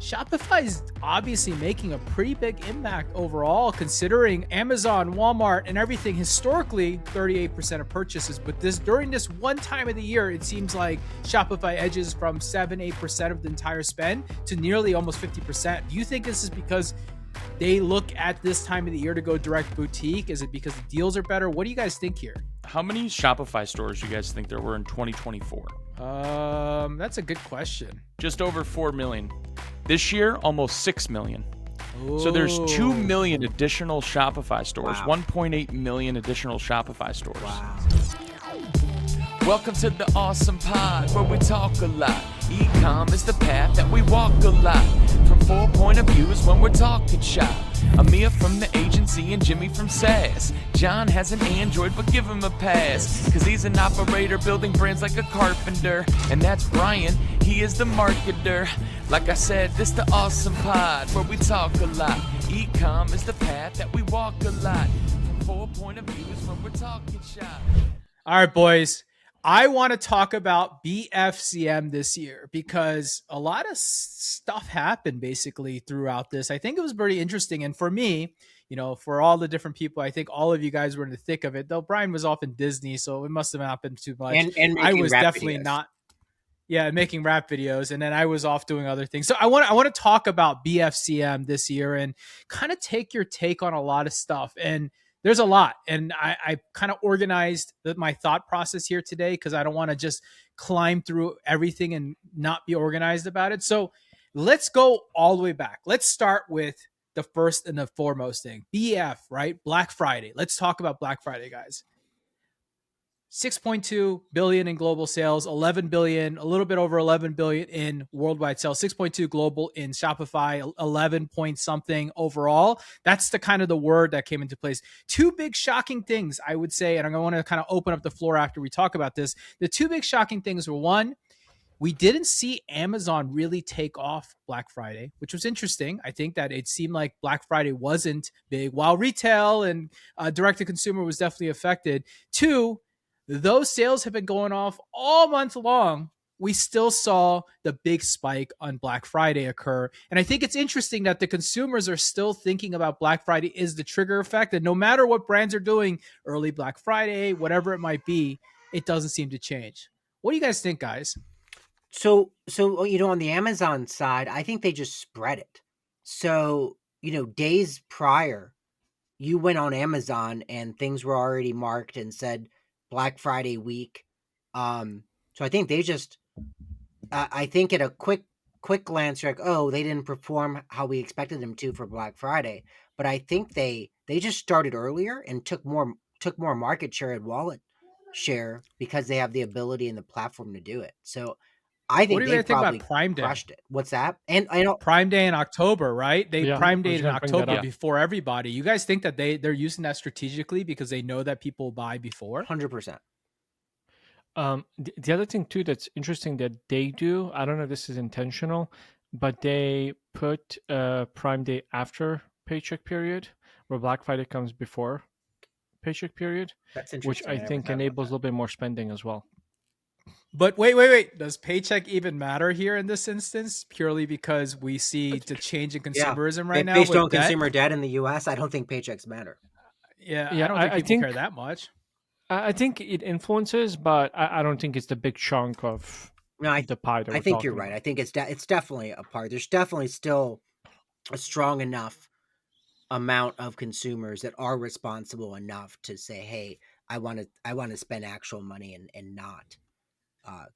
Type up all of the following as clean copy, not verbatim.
Shopify is obviously making a pretty big impact overall, considering Amazon, Walmart, and everything historically 38% of purchases. But during this one time of the year, it seems like Shopify edges from 7-8% of the entire spend to nearly almost 50%. Do you think this is because they look at this time of the year to go direct boutique? Is it because the deals are better? What do you guys think here? How many Shopify stores do you guys think there were in 2024? That's a good question. Just over 4 million. This year, almost 6 million. Ooh. So there's 2 million additional Shopify stores, Wow. 1.8 million additional Shopify stores. Wow. Welcome to the ASOM Pod, where we talk a lot. Ecom is the path that we walk a lot. From 4 point of views when we're talking shop. Amir from the agency and Jimmy from SaaS. John has an Android, but give him a pass. Cause he's an operator building brands like a carpenter. And that's Brian, he is the marketer. Like I said, this the ASOM Pod, where we talk a lot. Ecom is the path that we walk a lot. From 4 point of views when we're talking shop. All right, boys. I want to talk about BFCM this year because a lot of stuff happened basically throughout this. I think it was pretty interesting. And for me, for all the different people, I think all of you guys were in the thick of it, though Brian was off in Disney, so it must have happened too much. And I was definitely videos. not. Yeah, making rap videos. And then I was off doing other things. So I want to talk about BFCM this year and kind of take your take on a lot of stuff. And there's a lot. And I kind of organized my thought process here today because I don't want to just climb through everything and not be organized about it. So let's go all the way back. Let's start with the first and the foremost thing. BF, right? Black Friday. Let's talk about Black Friday, guys. 6.2 billion in global sales, 11 billion, a little bit over 11 billion in worldwide sales, 6.2 global in Shopify, 11 point something overall. That's the kind of the word that came into place. Two big shocking things, I would say, and I want to kind of open up the floor after we talk about this. The two big shocking things were, one, we didn't see Amazon really take off Black Friday, which was interesting. I think that it seemed like Black Friday wasn't big, while retail and direct-to-consumer was definitely affected. Two, those sales have been going off all month long. We still saw the big spike on Black Friday occur. And I think it's interesting that the consumers are still thinking about Black Friday is the trigger effect. And no matter what brands are doing, early Black Friday, whatever it might be, it doesn't seem to change. What do you guys think, guys? So on the Amazon side, I think they just spread it. So, days prior, you went on Amazon and things were already marked and said Black Friday week. So I think they just, I think at a quick glance, you're like, oh, they didn't perform how we expected them to for Black Friday. But I think they just started earlier and took more market share and wallet share because they have the ability and the platform to do it. So I think they probably about Prime Day? crushed it. What's that? And I know Prime Day in October, right? Prime Day in October up. before everybody. You guys think that they're using that strategically because they know that people buy before? 100%. The other thing too that's interesting that they do, I don't know if this is intentional, but they put Prime Day after paycheck period, where Black Friday comes before paycheck period, That's interesting. which I never think thought about enables a that. little bit more spending as well. But wait. Does paycheck even matter here in this instance? Purely because we see the change in consumerism right now? Based with on debt? consumer debt in the U.S., I don't think paychecks matter. Yeah, Yeah, I don't think people care that much. I think it influences, but I don't think it's the big chunk of No, the pie. That I we're think you're talking right. about. I think it's definitely a part. There's definitely still a strong enough amount of consumers that are responsible enough to say, "Hey, I want to spend actual money and not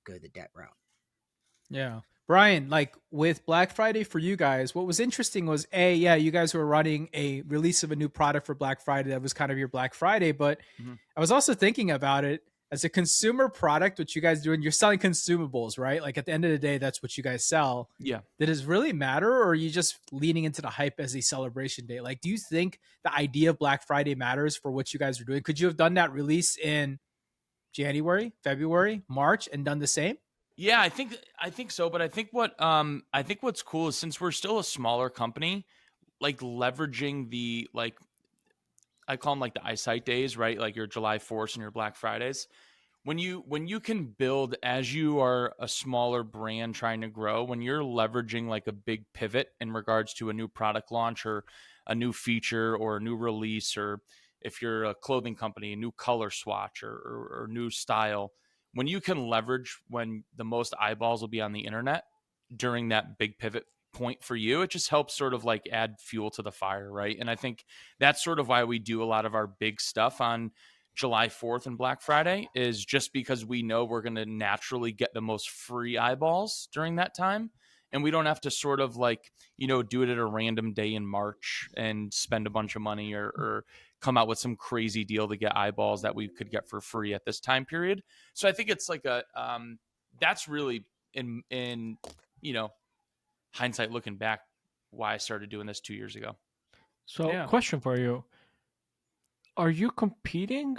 go the debt route." Yeah. Brian, like with Black Friday for you guys, what was interesting was you guys were running a release of a new product for Black Friday. That was kind of your Black Friday. But I was also thinking about it as a consumer product, what you guys do, and you're selling consumables, right? Like at the end of the day, that's what you guys sell. Yeah. Did it really matter, or are you just leaning into the hype as a celebration day? Like, do you think the idea of Black Friday matters for what you guys are doing? Could you have done that release in January, February, March, and done the same? Yeah, I think so. But I think what's cool is, since we're still a smaller company, like leveraging the, like, I call them like the eyesight days, right? Like your July 4th and your Black Fridays. when you can build, as you are a smaller brand trying to grow, when you're leveraging like a big pivot in regards to a new product launch or a new feature or a new release, or if you're a clothing company, a new color swatch or new style, when you can leverage when the most eyeballs will be on the internet during that big pivot point for you, it just helps sort of like add fuel to the fire, right? And I think that's sort of why we do a lot of our big stuff on July 4th and Black Friday, is just because we know we're going to naturally get the most free eyeballs during that time. And we don't have to sort of like, do it at a random day in March and spend a bunch of money or come out with some crazy deal to get eyeballs that we could get for free at this time period. So I think it's like that's really in hindsight looking back why I started doing this 2 years ago. So question for you. Are you competing,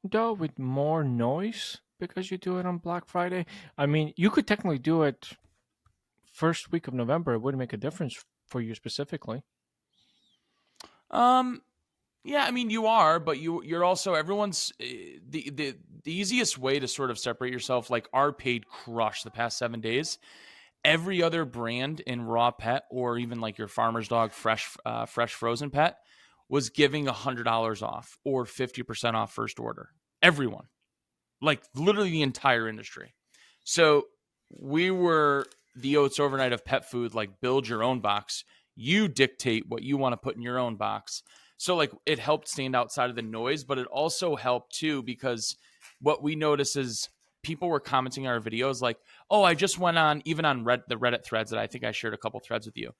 though, with more noise because you do it on Black Friday? I mean, you could technically do it first week of November. It wouldn't make a difference for you specifically. Yeah, I mean, you are, but you're also, everyone's, the easiest way to sort of separate yourself, like our paid crush the past 7 days. Every other brand in raw pet, or even like your farmer's dog, fresh frozen pet, was giving $100 off or 50% off first order. Everyone, like literally the entire industry. So we were the Oats overnight of pet food, like build your own box. You dictate what you want to put in your own box. So like it helped stand outside of the noise, but it also helped too, because what we noticed is people were commenting on our videos like, oh, I just went on, even on the Reddit threads that I think I shared a couple threads with you.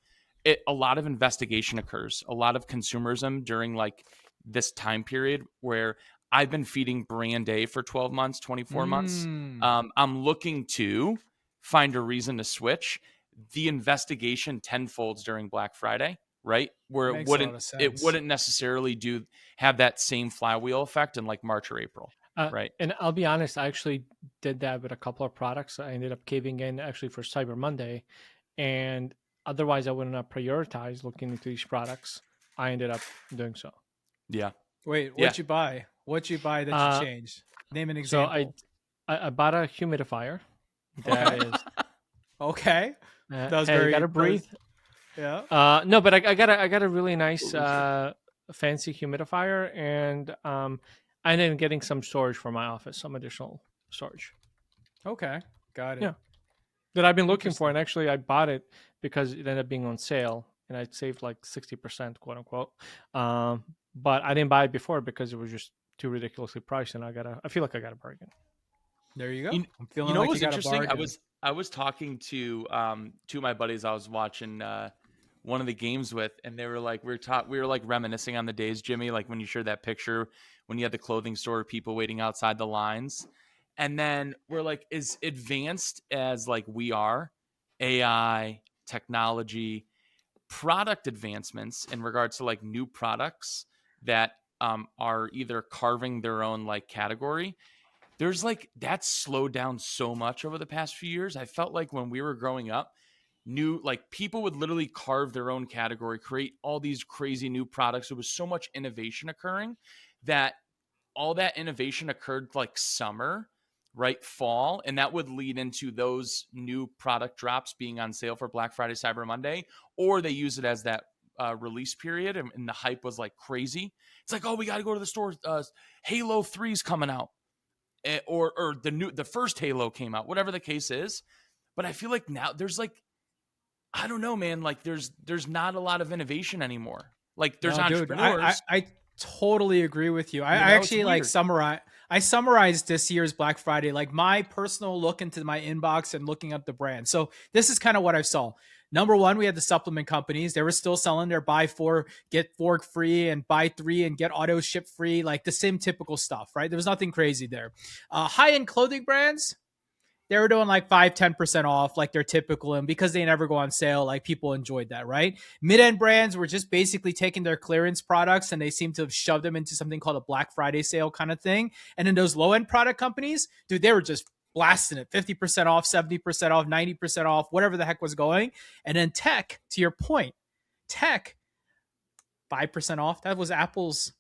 A lot of investigation occurs, a lot of consumerism during like this time period where I've been feeding brand A for 12 months, 24 months. I'm looking to find a reason to switch. The investigation tenfolds during Black Friday, right? Where it wouldn't necessarily have that same flywheel effect in like March or April. Right. And I'll be honest, I actually did that with a couple of products. I ended up caving in actually for Cyber Monday, and otherwise I wouldn't have prioritized looking into these products. I ended up doing so. Yeah. Wait, what'd you buy? What'd you buy that you changed? Name an example. So I bought a humidifier. That is okay. That was very. Gotta breathe. Yeah. No, but I got a really nice fancy humidifier, and I ended up getting some storage for my office, some additional storage. Okay, got it. Yeah, that I've been looking for, and actually I bought it because it ended up being on sale, and I saved like 60%, quote unquote. But I didn't buy it before because it was just too ridiculously priced, and I feel like I got a bargain. There you go. I'm feeling like what's interesting? I was talking to two of my buddies I was watching one of the games with, and they were like, we were like reminiscing on the days, Jimmy, like when you shared that picture when you had the clothing store people waiting outside the lines. And then we're like, as advanced as like we are, AI, technology, product advancements in regards to like new products that are either carving their own like category. There's like, that's slowed down so much over the past few years. I felt like when we were growing up, people would literally carve their own category, create all these crazy new products. There was so much innovation occurring that all that innovation occurred like summer, right? Fall. And that would lead into those new product drops being on sale for Black Friday, Cyber Monday, or they use it as that release period. And the hype was like crazy. It's like, oh, we got to go to the store. Halo 3's coming out. Or the first Halo came out, whatever the case is. But I feel like now there's like, I don't know, man. Like there's not a lot of innovation anymore. Like there's entrepreneurs. Dude, I totally agree with you. I actually like summarized this year's Black Friday, like my personal look into my inbox and looking up the brand. So this is kind of what I saw. Number one, we had the supplement companies. They were still selling their buy 4, get 4 free, and buy 3 and get auto ship free, like the same typical stuff, right? There was nothing crazy there. High-end clothing brands, they were doing like 5-10% off, like they're typical. And because they never go on sale, like people enjoyed that, right? Mid-end brands were just basically taking their clearance products and they seem to have shoved them into something called a Black Friday sale kind of thing. And then those low-end product companies, dude, they were just blasting it, 50% off, 70% off, 90% off, whatever the heck was going. And then tech, to your point, 5% off. That was Apple's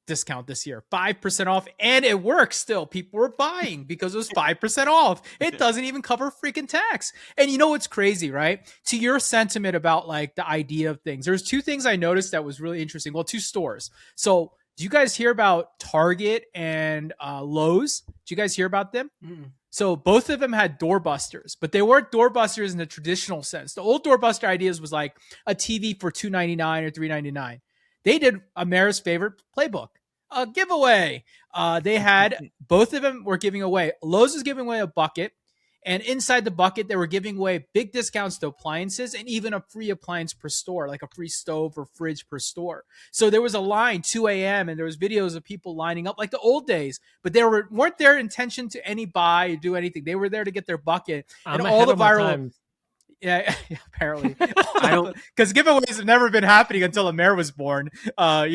discount this year, 5% off, and it works still. People were buying because it was 5% off. It doesn't even cover freaking tax. And you know what's crazy, right? To your sentiment about like the idea of things, there's two things I noticed that was really interesting. Well, two stores. So do you guys hear about Target and Lowe's? Do you guys hear about them? Mm. So both of them had doorbusters, but they weren't doorbusters in the traditional sense. The old doorbuster ideas was like a TV for $2.99 or $3.99. They did Amara's favorite playbook, a giveaway. They had both of them were giving away. Lowe's was giving away a bucket, and inside the bucket, they were giving away big discounts to appliances and even a free appliance per store, like a free stove or fridge per store. So there was a line 2 a.m. and there was videos of people lining up like the old days, but they weren't their intention to any buy or do anything. They were there to get their bucket. I'm and ahead all the of my viral time. Yeah, apparently. I don't- because giveaways have never been happening until Amer was born. But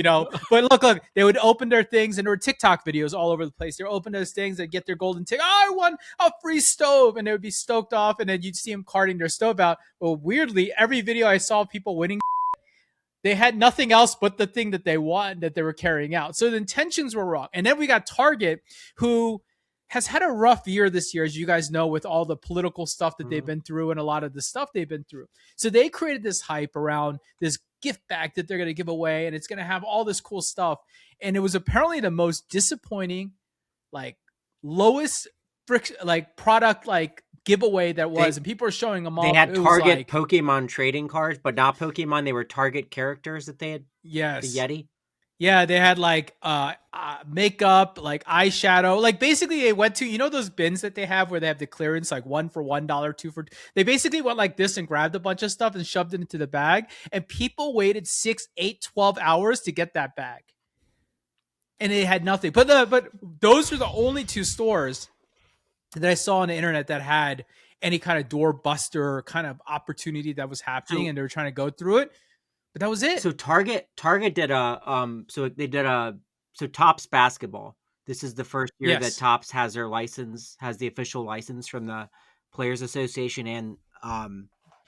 look, they would open their things, and there were TikTok videos all over the place. They would open those things and get their golden ticket. Oh, I won a free stove, and they would be stoked off, and then you'd see them carting their stove out. Well, weirdly, every video I saw of people winning, they had nothing else but the thing that they won that they were carrying out. So the intentions were wrong. And then we got Target, who has had a rough year this year, as you guys know, with all the political stuff that they've been through and a lot of the stuff they've been through. So they created this hype around this gift bag that they're going to give away, and it's going to have all this cool stuff. And it was apparently the most disappointing, like lowest product giveaway that was, and people are showing them all. They had It was Target like, Pokemon trading cards, but not Pokemon. They were Target characters that they had. yes, The Yeti. yeah, they had like makeup, like eyeshadow. Like basically they went to, those bins that they have where they have the clearance, like $1 for $1, 2 for. They basically went like this and grabbed a bunch of stuff and shoved it into the bag. And people waited 6, 8, 12 hours to get that bag. And they had nothing. But those were the only two stores that I saw on the internet that had any kind of doorbuster kind of opportunity that was happening, and they were trying to go through it. But that was it. So Target did so Topps basketball. This is the first year Yes. that Topps has the official license from the Players Association, and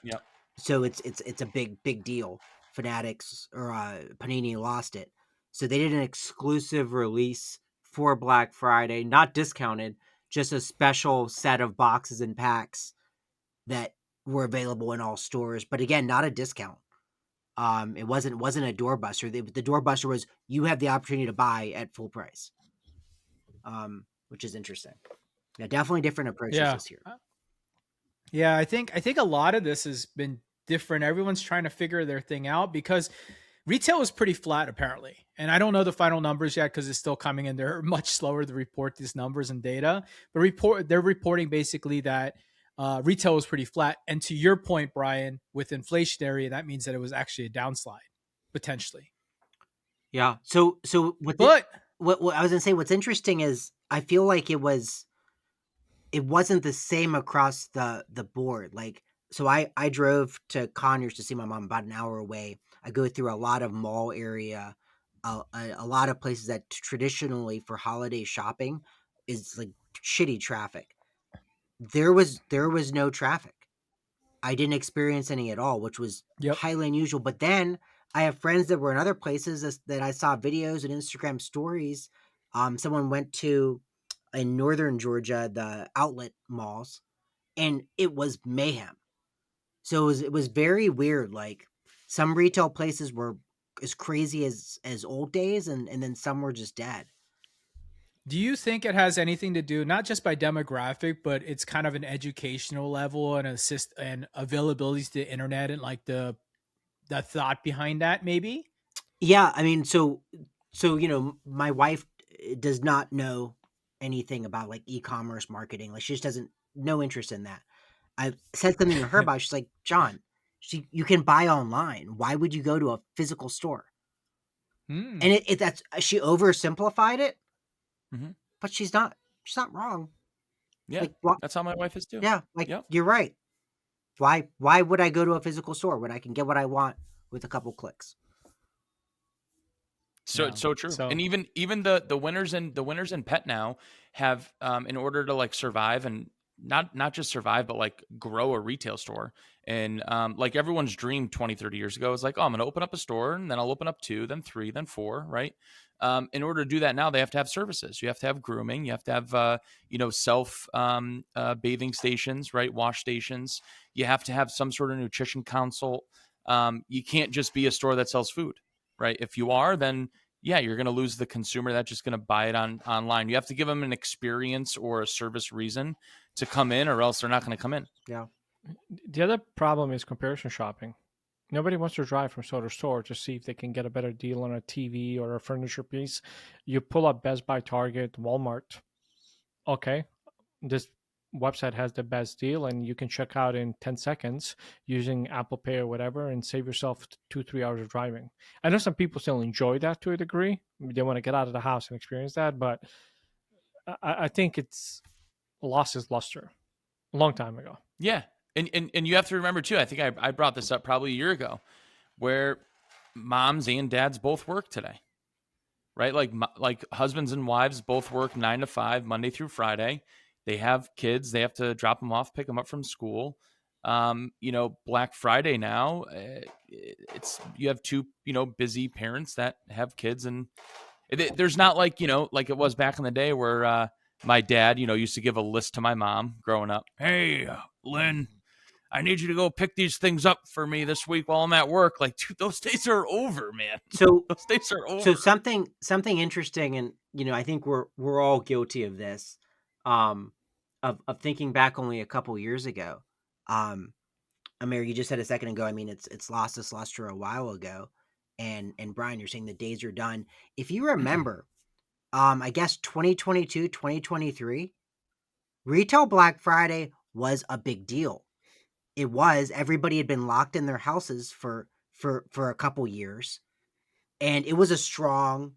Yep. so it's a big deal. Fanatics or Panini lost it, so they did an exclusive release for Black Friday, not discounted, just a special set of boxes and packs that were available in all stores, but again, not a discount. It wasn't a doorbuster. The doorbuster was you have the opportunity to buy at full price, which is interesting. Yeah, definitely different approaches this year. Yeah, I think a lot of this has been different. Everyone's trying to figure their thing out because retail was pretty flat apparently. And I don't know the final numbers yet because it's still coming in. They're much slower to report these numbers and data. But they're reporting basically that retail was pretty flat. And to your point, Brian, with inflationary, that means that it was actually a downslide, potentially. Yeah. So what I was gonna say, what's interesting is I feel like it wasn't the same across the board. Like, so I drove to Conyers to see my mom, about an hour away. I go through a lot of mall area, a lot of places that traditionally for holiday shopping is like shitty traffic. There was no traffic. I didn't experience any at all, which was highly unusual. But then I have friends that were in other places that I saw videos and Instagram stories. Someone went to, in northern Georgia, the outlet malls, and it was mayhem. So it was very weird. Like some retail places were as crazy as old days, and then some were just dead. Do you think it has anything to do, not just by demographic, but it's kind of an educational level and and availability to the internet and like the thought behind that maybe? Yeah. I mean, so, my wife does not know anything about like e-commerce marketing. Like she just doesn't, no interest in that. I said something to her about, she's like, John, you can buy online. Why would you go to a physical store? And that's, she oversimplified it. But she's not wrong. Yeah, like, that's how my wife is too. Yeah, You're right. Why would I go to a physical store when I can get what I want with a couple clicks? So true. So- And even the winners in pet now have in order to like survive and not just survive, but like grow a retail store. And like everyone's dream 20, 30 years ago is like, oh, I'm going to open up a store and then I'll open up 2, then 3, then 4. Right. In order to do that now, they have to have services. You have to have grooming. You have to have, self bathing stations, right? Wash stations. You have to have some sort of nutrition consult. You can't just be a store that sells food, right? If you are, then yeah, you're going to lose the consumer that's just going to buy it online. You have to give them an experience or a service reason to come in, or else they're not going to come in. Yeah. The other problem is comparison shopping. Nobody wants to drive from store to store to see if they can get a better deal on a TV or a furniture piece. You pull up Best Buy, Target, Walmart. Okay, this website has the best deal, and you can check out in 10 seconds using Apple Pay or whatever and save yourself 2-3 hours of driving. I know some people still enjoy that to a degree. They want to get out of the house and experience that, but I think it's lost its luster a long time ago. Yeah. And you have to remember too, I think I brought this up probably a year ago, where moms and dads both work today, right? Like husbands and wives both work 9 to 5, Monday through Friday. They have kids. They have to drop them off, pick them up from school. Black Friday now, you have two, busy parents that have kids, and there's not like it was back in the day where my dad, used to give a list to my mom growing up. Hey, Lynn, I need you to go pick these things up for me this week while I'm at work. Like, dude, those days are over, man. So those days are over. So something interesting, and I think we're all guilty of this, of thinking back only a couple years ago. Amir, you just said a second ago, I mean, it's lost its luster a while ago. And Brian, you're saying the days are done. If you remember, I guess 2022, 2023, retail Black Friday was a big deal. It was. Everybody had been locked in their houses for a couple years. And it was a strong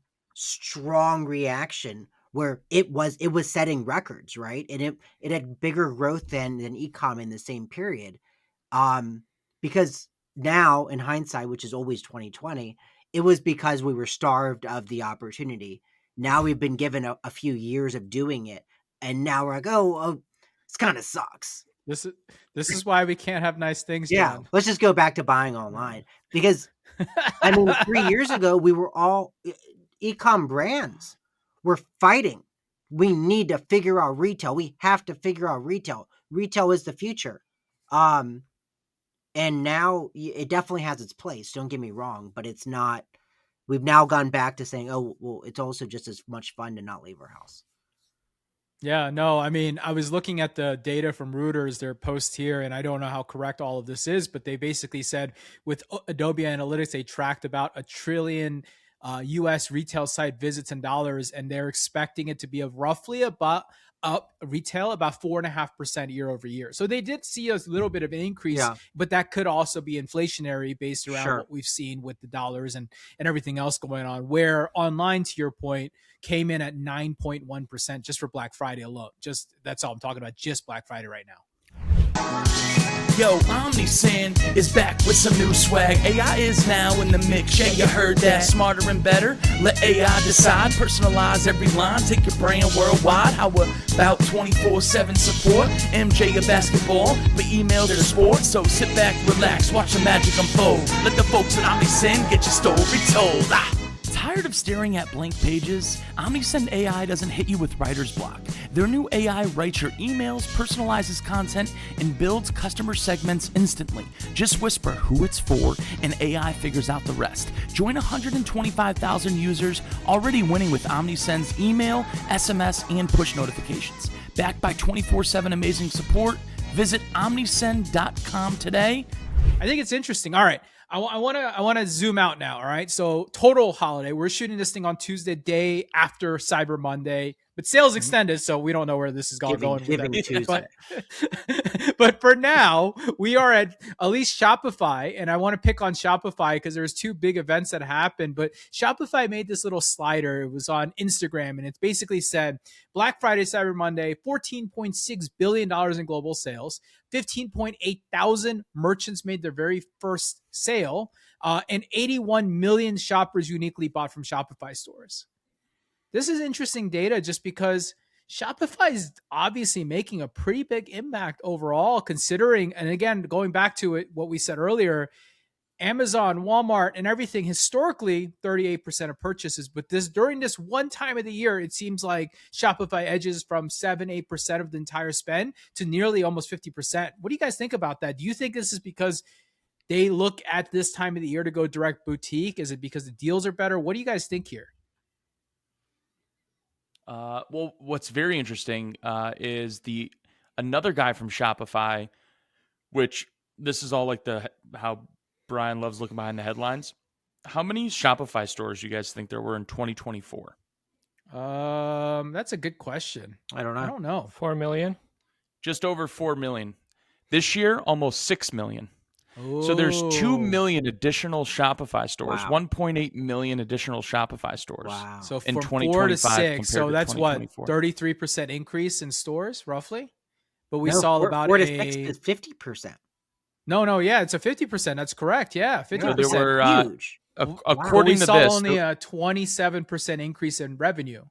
reaction where it was setting records, right? And it had bigger growth than ecom in the same period. Because now in hindsight, which is always 2020, it was because we were starved of the opportunity. Now we've been given a few years of doing it, and now we're like, oh, this kind of sucks. This is why we can't have nice things. Yeah, done. Let's just go back to buying online, because I mean, 3 years ago we were all ecom brands were fighting. We need to figure out retail. We have to figure out retail. Retail is the future. And now it definitely has its place. Don't get me wrong, but it's not. We've now gone back to saying, oh, well, it's also just as much fun to not leave our house. Yeah, no, I mean, I was looking at the data from Reuters, their post here, and I don't know how correct all of this is, but they basically said with Adobe Analytics, they tracked about 1 trillion US retail site visits in dollars, and they're expecting it to be roughly about up retail about 4.5% year over year. So they did see a little bit of an increase, but that could also be inflationary based around what we've seen with the dollars and everything else going on, where online, to your point, came in at 9.1% just for Black Friday alone. Just that's all I'm talking about, just Black Friday right now. Yo, OmniSend is back with some new swag. AI is now in the mix. Yeah, you heard that. Smarter and better. Let AI decide. Personalize every line. Take your brand worldwide. How about 24/7 support? MJ of basketball, but email to the sport. So sit back, relax, watch the magic unfold. Let the folks at OmniSend get your story told. Tired of staring at blank pages? OmniSend AI doesn't hit you with writer's block. Their new AI writes your emails, personalizes content, and builds customer segments instantly. Just whisper who it's for, and AI figures out the rest. Join 125,000 users already winning with OmniSend's email, SMS, and push notifications. Backed by 24/7 amazing support. Visit omnisend.com today. I think it's interesting. All right. I want to zoom out now. All right. So total holiday. We're shooting this thing on Tuesday, day after Cyber Monday, but sales extended, so we don't know where this is going. Giving Tuesday. But for now, we are at least Shopify, and I want to pick on Shopify because there's 2 big events that happened. But Shopify made this little slider. It was on Instagram, and it basically said Black Friday, Cyber Monday, $14.6 billion in global sales, 15.8 thousand merchants made their very first sale, and 81 million shoppers uniquely bought from Shopify stores. This is interesting data just because Shopify is obviously making a pretty big impact overall, considering, and again, going back to it, what we said earlier, Amazon, Walmart, and everything historically 38% of purchases, but during this one time of the year, it seems like Shopify edges from 7-8% of the entire spend to nearly almost 50%. What do you guys think about that? Do you think this is because they look at this time of the year to go direct boutique? Is it because the deals are better? What do you guys think here? Well, what's very interesting is another guy from Shopify, which this is all like how Brian loves looking behind the headlines. How many Shopify stores do you guys think there were in 2024? That's a good question. I don't know. 4 million. Just over 4 million. This year, almost 6 million. So there's 2 million additional Shopify stores, Wow. 1.8 million additional Shopify stores. Wow. So in from 4 to 6, so to that's what 2024. 33% increase in stores, roughly. But we No, saw 4 to 6 is 50%. No, yeah, it's a 50%. That's correct. Yeah, 50%. So there were Huge. according we to saw this, only a 27% increase in revenue.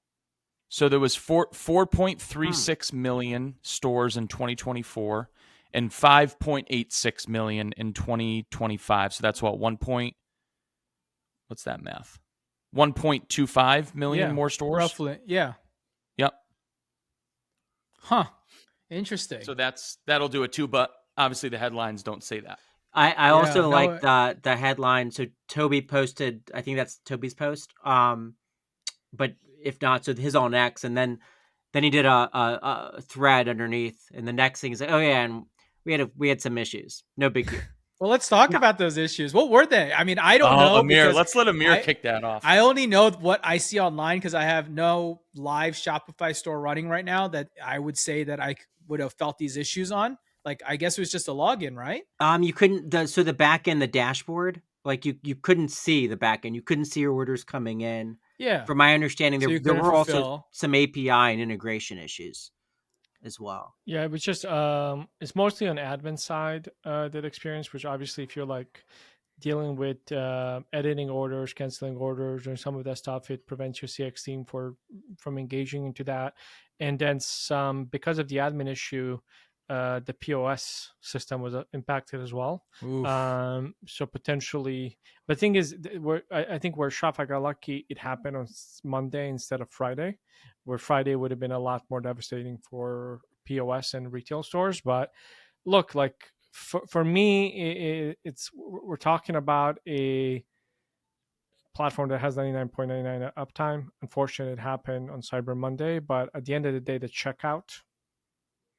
so there was 4.36 million stores in 2024 and 5.86 million in 2025. So that's what what's that math? 1.25 million more stores. Roughly. Yeah. Yep. Huh. Interesting. So that'll do it too, but obviously the headlines don't say that. I also no, like the headline. So Toby posted, I think that's Toby's post. But if not, so his on X, and then he did a thread underneath, and the next thing is like, oh yeah, and we had some issues. No big deal. Well, let's talk about those issues. What were they? I mean, I don't know. Amir, because let's let Amir kick that off. I only know what I see online because I have no live Shopify store running right now that I would say that I would have felt these issues on. Like, I guess it was just a login, right? You couldn't. So the back end, the dashboard, like you couldn't see the back end. You couldn't see your orders coming in. Yeah. From my understanding, So you there couldn't were also fulfill. some API and integration issues as well. Yeah, it was just it's mostly on admin side that experience, which obviously if you're like dealing with editing orders, canceling orders, or some of that stuff, it prevents your CX team from engaging into that. And then some, because of the admin issue, the POS system was impacted as well. So potentially, but the thing is, I think where Shopify got lucky, it happened on Monday instead of Friday, where Friday would have been a lot more devastating for POS and retail stores. But look, like for me, we're talking about a platform that has 99.99 uptime. Unfortunately, it happened on Cyber Monday, but at the end of the day, the checkout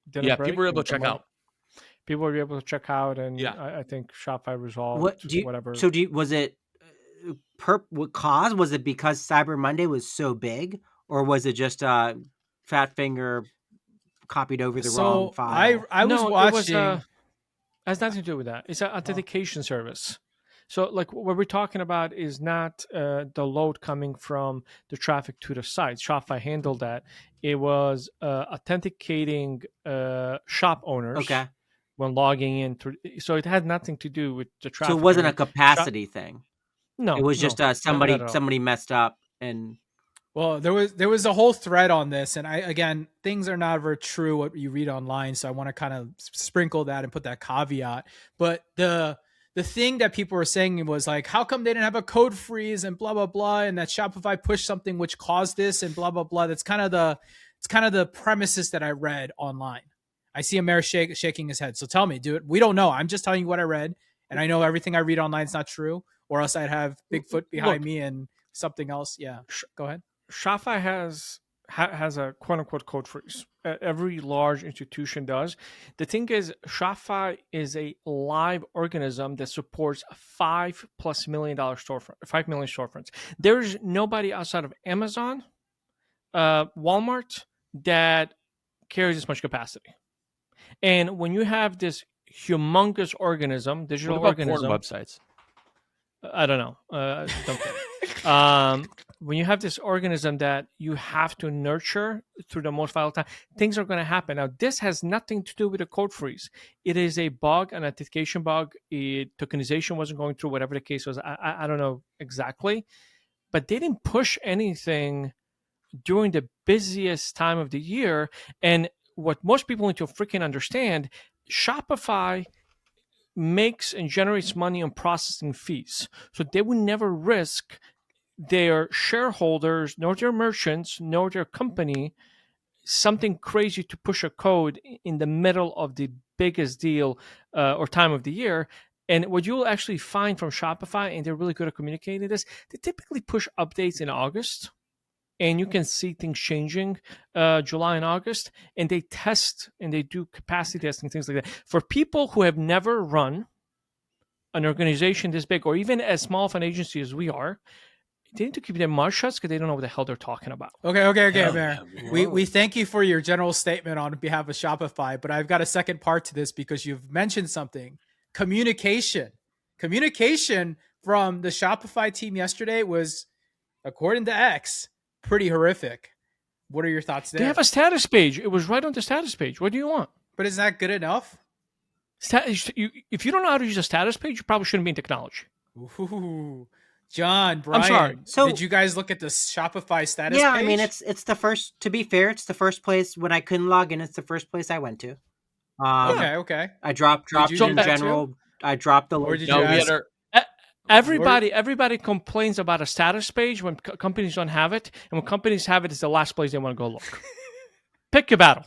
didn't break. People were able to check out. People were able to check out, and I think Shopify resolved whatever. So was it what cause? Was it because Cyber Monday was so big, or was it just Fat Finger copied over the wrong file? I was watching. It has nothing to do with that. It's an authentication service. So like what we're talking about is not the load coming from the traffic to the site. Shopify handled that. It was authenticating shop owners when logging in. So it had nothing to do with the traffic. So it wasn't a capacity thing. No, it was just somebody messed up and. Well, there was a whole thread on this, and again, things are never true what you read online, so I want to kind of sprinkle that and put that caveat. But the thing that people were saying was like, how come they didn't have a code freeze and blah blah blah, and that Shopify pushed something which caused this and blah blah blah. That's kind of the premises that I read online. I see Amir shaking his head. So tell me, dude, we don't know. I'm just telling you what I read, and I know everything I read online is not true, or else I'd have Bigfoot behind me and something else. Yeah, go ahead. Shopify has a quote unquote code freeze. Every large institution does. The thing is, Shopify is a live organism that supports $5+ million storefront, 5 million storefronts. There's nobody outside of Amazon, Walmart that carries this much capacity. And when you have this humongous organism, digital organism, porn websites. I don't know. Don't care. When you have this organism that you have to nurture through the most vital time, things are going to happen. Now, this has nothing to do with a code freeze. It is a bug, an authentication bug. Tokenization wasn't going through, whatever the case was. I don't know exactly. But they didn't push anything during the busiest time of the year. And what most people need to freaking understand, Shopify makes and generates money on processing fees. So they would never risk their shareholders, nor their merchants, nor their company something crazy to push a code in the middle of the biggest deal or time of the year. And what you'll actually find from Shopify, and they're really good at communicating this, they typically push updates in August. And you can see things changing July and August, and they test and they do capacity testing, things like that. For people who have never run an organization this big, or even as small of an agency as we are, they need to keep their mouth shut because they don't know what the hell they're talking about. Okay, Amir. We thank you for your general statement on behalf of Shopify, but I've got a second part to this because you've mentioned something. Communication from the Shopify team yesterday was, according to X, pretty horrific. What are your thoughts there? They have a status page. It was right on the status page. What do you want? But is that good enough? If you don't know how to use a status page, you probably shouldn't be in technology. Ooh. John, Brian, I'm sorry. So, did you guys look at the Shopify status page? I mean, it's the first, to be fair, it's the first place when I couldn't log in. It's the first place I went to. Okay. I dropped in general. I dropped the link. Everybody complains about a status page when companies don't have it. And when companies have it, it's the last place they want to go look. Pick your battle.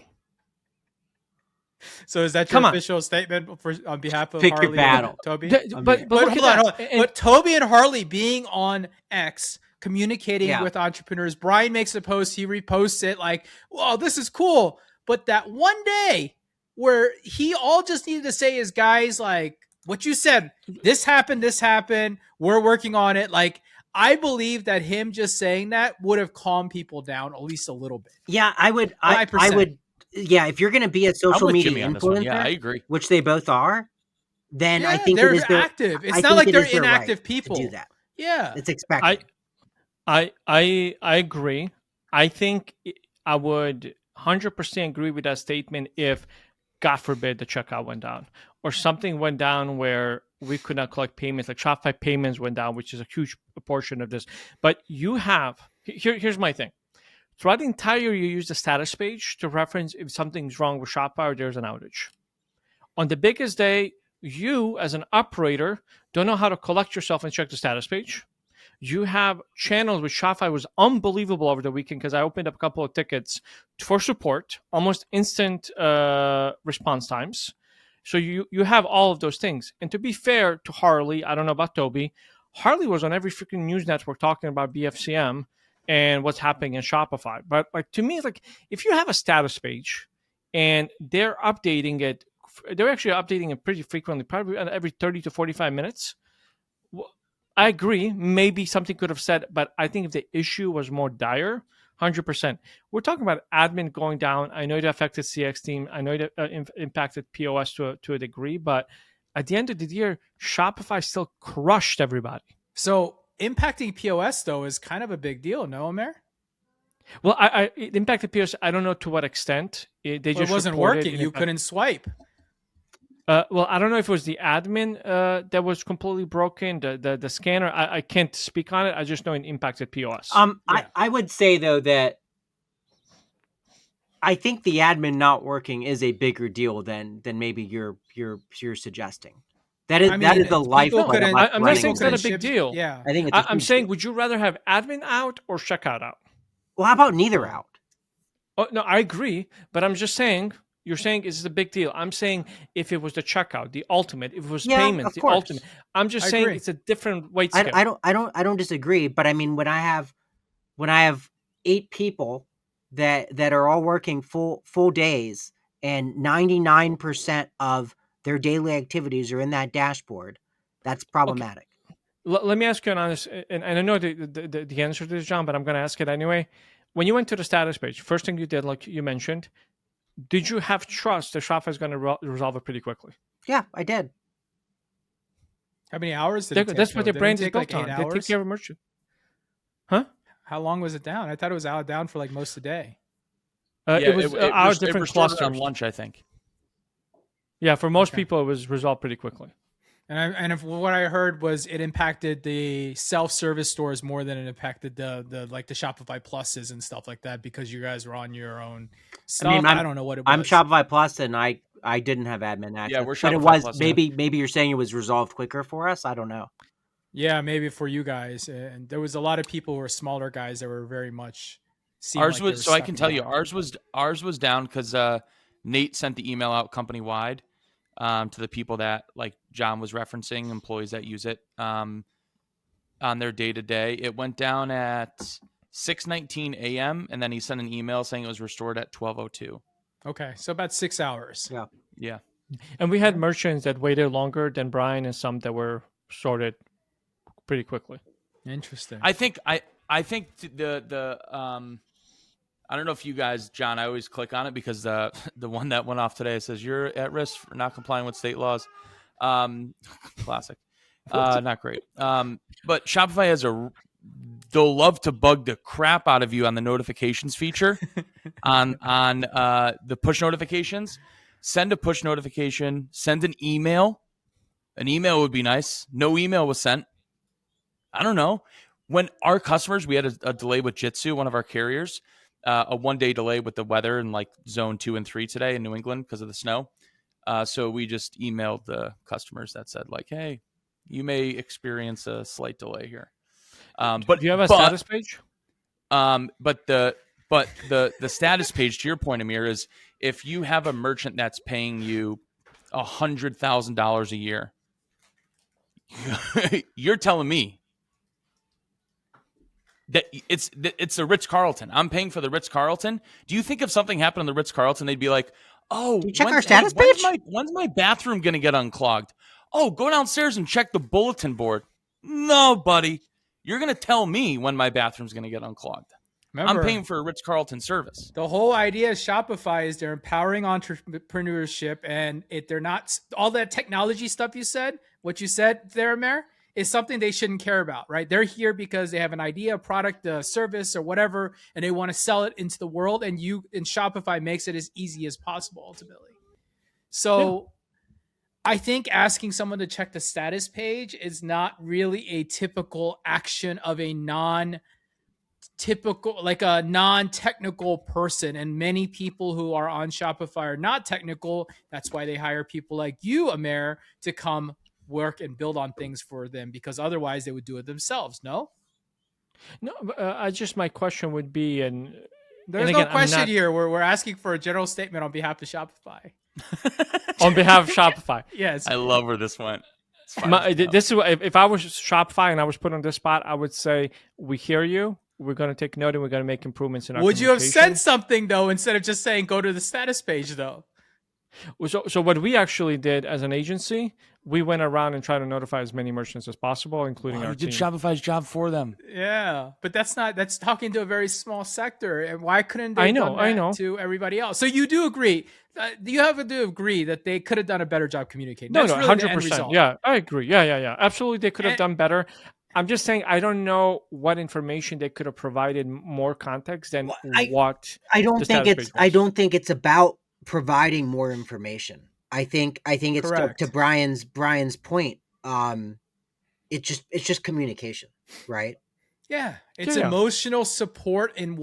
So is that your official statement on behalf of Pick Harley your battle. and Toby? But hold on. But Toby and Harley being on X, communicating with entrepreneurs. Brian makes a post, he reposts it like, "Wow, this is cool." But that one day where he all just needed to say is, guys, like what you said, this happened, we're working on it. Like, I believe that him just saying that would have calmed people down at least a little bit. Yeah, I would. I would. Yeah, if you're going to be a social media influencer, I agree. Which they both are, then I think they're active. It's not like they're inactive people to do that. Yeah, it's expected. I agree. I think I would 100% agree with that statement if, God forbid, the checkout went down or something went down where we could not collect payments, like Shopify payments went down, which is a huge portion of this. But you have here's my thing. Throughout the entire year, you use the status page to reference if something's wrong with Shopify or there's an outage. On the biggest day, you, as an operator, don't know how to collect yourself and check the status page. You have channels with Shopify was unbelievable over the weekend because I opened up a couple of tickets for support, almost instant response times. So you have all of those things. And to be fair to Harley, I don't know about Toby, Harley was on every freaking news network talking about BFCM and what's happening in Shopify. But like to me, it's like if you have a status page and they're updating it, they're actually updating it pretty frequently, probably every 30 to 45 minutes. I agree. Maybe something could have said, but I think if the issue was more dire, 100%. We're talking about admin going down. I know it affected CX team. I know it impacted POS to a degree, but at the end of the year, Shopify still crushed everybody. So impacting POS, though, is kind of a big deal, no, Amir? Well, it impacted POS. I don't know to what extent. It wasn't working. You couldn't swipe. Well, I don't know if it was the admin that was completely broken, the scanner. I can't speak on it. I just know it impacted POS. I would say, though, that I think the admin not working is a bigger deal than maybe you're suggesting. That is the lifeblood. I'm not saying it's not a big deal. Yeah, I think I'm saying, would you rather have admin out or checkout out? Well, how about neither out? Oh no, I agree, but I'm just saying. You're saying is a big deal. I'm saying if it was the checkout, the ultimate, if it was payments, the ultimate. I'm just saying it's a different weight scale. I don't disagree, but I mean when I have 8 people that are all working full days and 99% of their daily activities are in that dashboard, that's problematic. Okay. Let me ask you an honest, and I know the answer to this, John, but I'm going to ask it anyway. When you went to the status page, first thing you did, like you mentioned, did you have trust that Shopify is going to resolve it pretty quickly? Yeah, I did. How many hours did it take? That's what their brand is built on. They take care of a merchant. Huh? How long was it down? I thought it was down for like most of the day. It was different clusters on lunch, I think. Yeah, for most people, it was resolved pretty quickly. And if what I heard was it impacted the self-service stores more than it impacted the like the Shopify Pluses and stuff like that because you guys were on your own stuff. I mean, I don't know what it was. I'm Shopify Plus, and I I didn't have admin access. we're But it Shopify was Plus. maybe you're saying it was resolved quicker for us. I don't know. Yeah, maybe for you guys. And there was a lot of people who were smaller guys that were very much Ours like they was were so I stuck can in tell you time. ours was down because Nate sent the email out company wide to the people that, like John was referencing, employees that use it on their day to day. It went down at 6:19 a.m. and then he sent an email saying it was restored at 12:02. Okay, so about 6 hours. Yeah. Yeah. And we had merchants that waited longer than Brian, and some that were sorted pretty quickly. Interesting. I think the I don't know if you guys, John, I always click on it because the one that went off today says you're at risk for not complying with state laws. Classic. Not great. But Shopify has they'll love to bug the crap out of you on the notifications feature on the push notifications. Send a push notification, send an email. An email would be nice. No email was sent. I don't know. When our customers, we had a delay with Jitsu, one of our carriers, a 1 day delay with the weather in like zone 2 and 3 today in New England because of the snow. So we just emailed the customers that said like, hey, you may experience a slight delay here. But do you have a status page? But the status page, to your point, Amir, is if you have a merchant that's paying you $100,000 a year, you're telling me that it's the Ritz-Carlton. I'm paying for the Ritz-Carlton. Do you think if something happened on the Ritz-Carlton, they'd be like, oh, check our status page? When's my bathroom going to get unclogged? Oh, go downstairs and check the bulletin board. No, buddy. You're going to tell me when my bathroom's going to get unclogged. Remember, I'm paying for a Ritz-Carlton service. The whole idea of Shopify is they're empowering entrepreneurship, and they're not all that technology stuff you said, what you said there, Amir, is something they shouldn't care about, right? They're here because they have an idea, a product, a service, or whatever, and they want to sell it into the world. And Shopify makes it as easy as possible, ultimately. So I think asking someone to check the status page is not really a typical action of a non-technical person, and many people who are on Shopify are not technical. That's why they hire people like you, Amir, to come work and build on things for them, because otherwise they would do it themselves. No, my question would be, and there's no question here. We're asking for a general statement on behalf of Shopify. On behalf of Shopify. Yes. I love where this went. This is if I was Shopify and I was put on this spot, I would say, we hear you. We're going to take note and we're going to make improvements in our Would you have said something, though, instead of just saying go to the status page, though? So what we actually did as an agency, we went around and tried to notify as many merchants as possible, including our team. Did Shopify's job for them. Yeah, but that's talking to a very small sector. And why couldn't they done that to everybody else? So you do agree. You have to agree that they could have done a better job communicating. That's 100%. Yeah, I agree. Yeah. Absolutely, they could have done better. I'm just saying, I don't know what information they could have provided more context than what. I don't think it's about providing more information. I think it's to Brian's point. It's just communication, right? Yeah, it's emotional support, and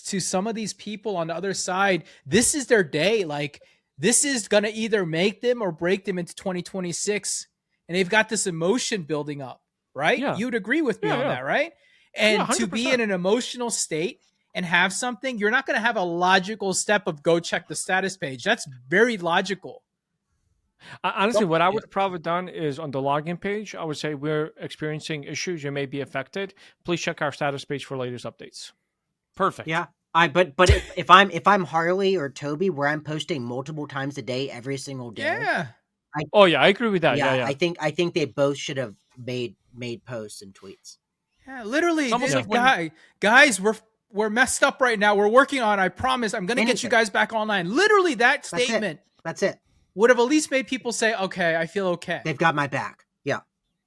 to some of these people on the other side, this is their day. Like, this is gonna either make them or break them into 2026, and they've got this emotion building up. Right? Yeah. You'd agree with me on that, right? And to be in an emotional state and have something, you're not going to have a logical step of go check the status page. That's very logical. Honestly, what I would have probably done is on the login page, I would say, we're experiencing issues. You may be affected. Please check our status page for latest updates. Perfect. Yeah. But if I'm Harley or Toby, where I'm posting multiple times a day, every single day. Yeah. I agree with that. Yeah. I think they both should have made posts and tweets. Yeah, literally. Guys, we're messed up right now. We're working on it. I promise I'm going to get you guys back online. Literally, that statement. That's it. Would have at least made people say, okay, I feel okay. They've got my back. Yeah.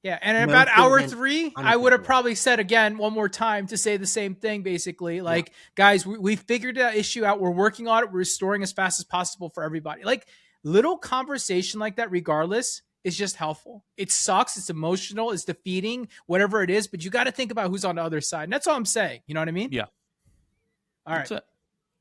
Yeah. And in about hour 3, I would have probably said again one more time to say the same thing, basically. Like, guys, we figured that issue out. We're working on it. We're restoring as fast as possible for everybody. Like, little conversation like that, regardless, is just helpful. It sucks. It's emotional. It's defeating, whatever it is. But you got to think about who's on the other side. And that's all I'm saying. You know what I mean? Yeah. All right.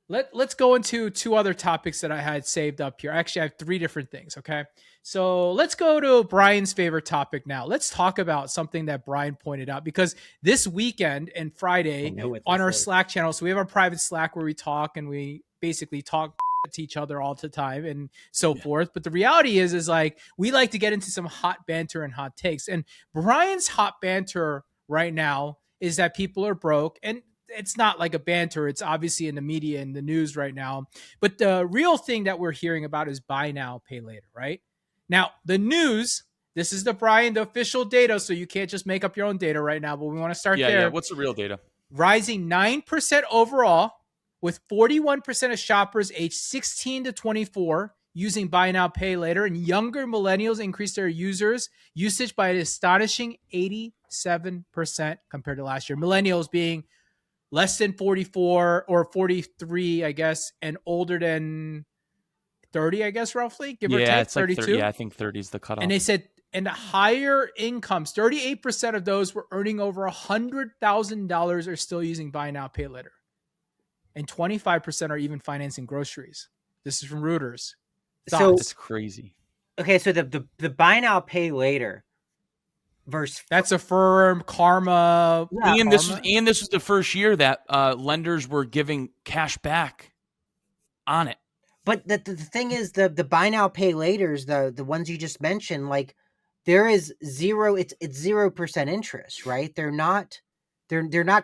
Let's go into two other topics that I had saved up here. Actually, I have three different things. Okay. So let's go to Brian's favorite topic now. Let's talk about something that Brian pointed out, because this weekend and I Friday know what on this our is. Slack channel, so we have our private Slack where we talk and we basically talk to each other all the time and so forth. But the reality is like we like to get into some hot banter and hot takes. And Brian's hot banter right now is that people are broke, and it's not like a banter. It's obviously in the media and the news right now. But the real thing that we're hearing about is buy now, pay later, right? Now, the news, this is the Brian, the official data, so you can't just make up your own data right now, but we want to start there. Yeah. What's the real data? Rising 9% overall, with 41% of shoppers aged 16 to 24 using buy now, pay later, and younger millennials increased their usage by an astonishing 87% compared to last year. Millennials being less than 44 or 43, I guess, and older than 30, I guess, roughly, give or take, It's 32. like 30. Yeah, I think 30 is the cutoff. And they said, and the higher incomes, 38% of those were earning over $100,000 are still using buy now, pay later. And 25% are even financing groceries. This is from Reuters. So it's crazy. Okay, so the buy now, pay later versus that's Affirm, Karma. Yeah, And this was the first year that lenders were giving cash back on it. But the thing is, the buy now, pay laters, the ones you just mentioned, like there is zero. It's 0% interest, right? They're not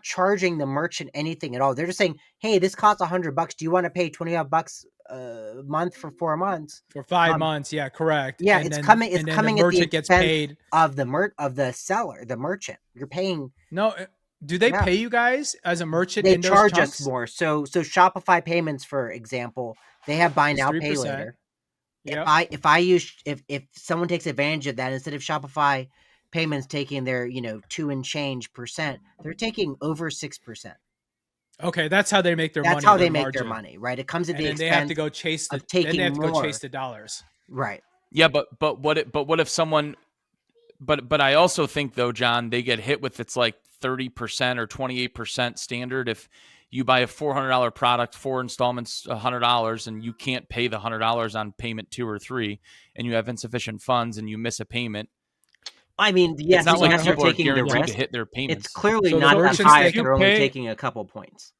charging the merchant anything at all. They're just saying, hey, this costs $100. Do you want to pay $20 a month for 4 months? For 5 months, yeah, correct. Yeah, and it's then, coming. It's and then coming the at the merchant gets expense paid of the seller, the merchant. You're paying. No, do they pay you guys as a merchant? They in those charge chunks? us more. So Shopify payments, for example, they have buy now, pay 3%. later. Yep. If someone takes advantage of that, instead of Shopify payments taking their 2 and change percent, they're taking over 6%. Okay, that's how they make their money. That's how they their make margin. their money, right? It comes at the And then expense they have to go chase the of taking then they have to more. go chase the dollars. Right. Yeah, but what if someone? But I also think though, John, they get hit with it's like 30% or 28% standard if you buy a $400 product, 4 installments, $100, and you can't pay the $100 on payment 2 or 3, and you have insufficient funds and you miss a payment. I mean, yes, it's not like they're people are taking the guaranteed risk. to hit their payments. It's clearly So the not that merchants high if take- they're only pay- taking a couple points.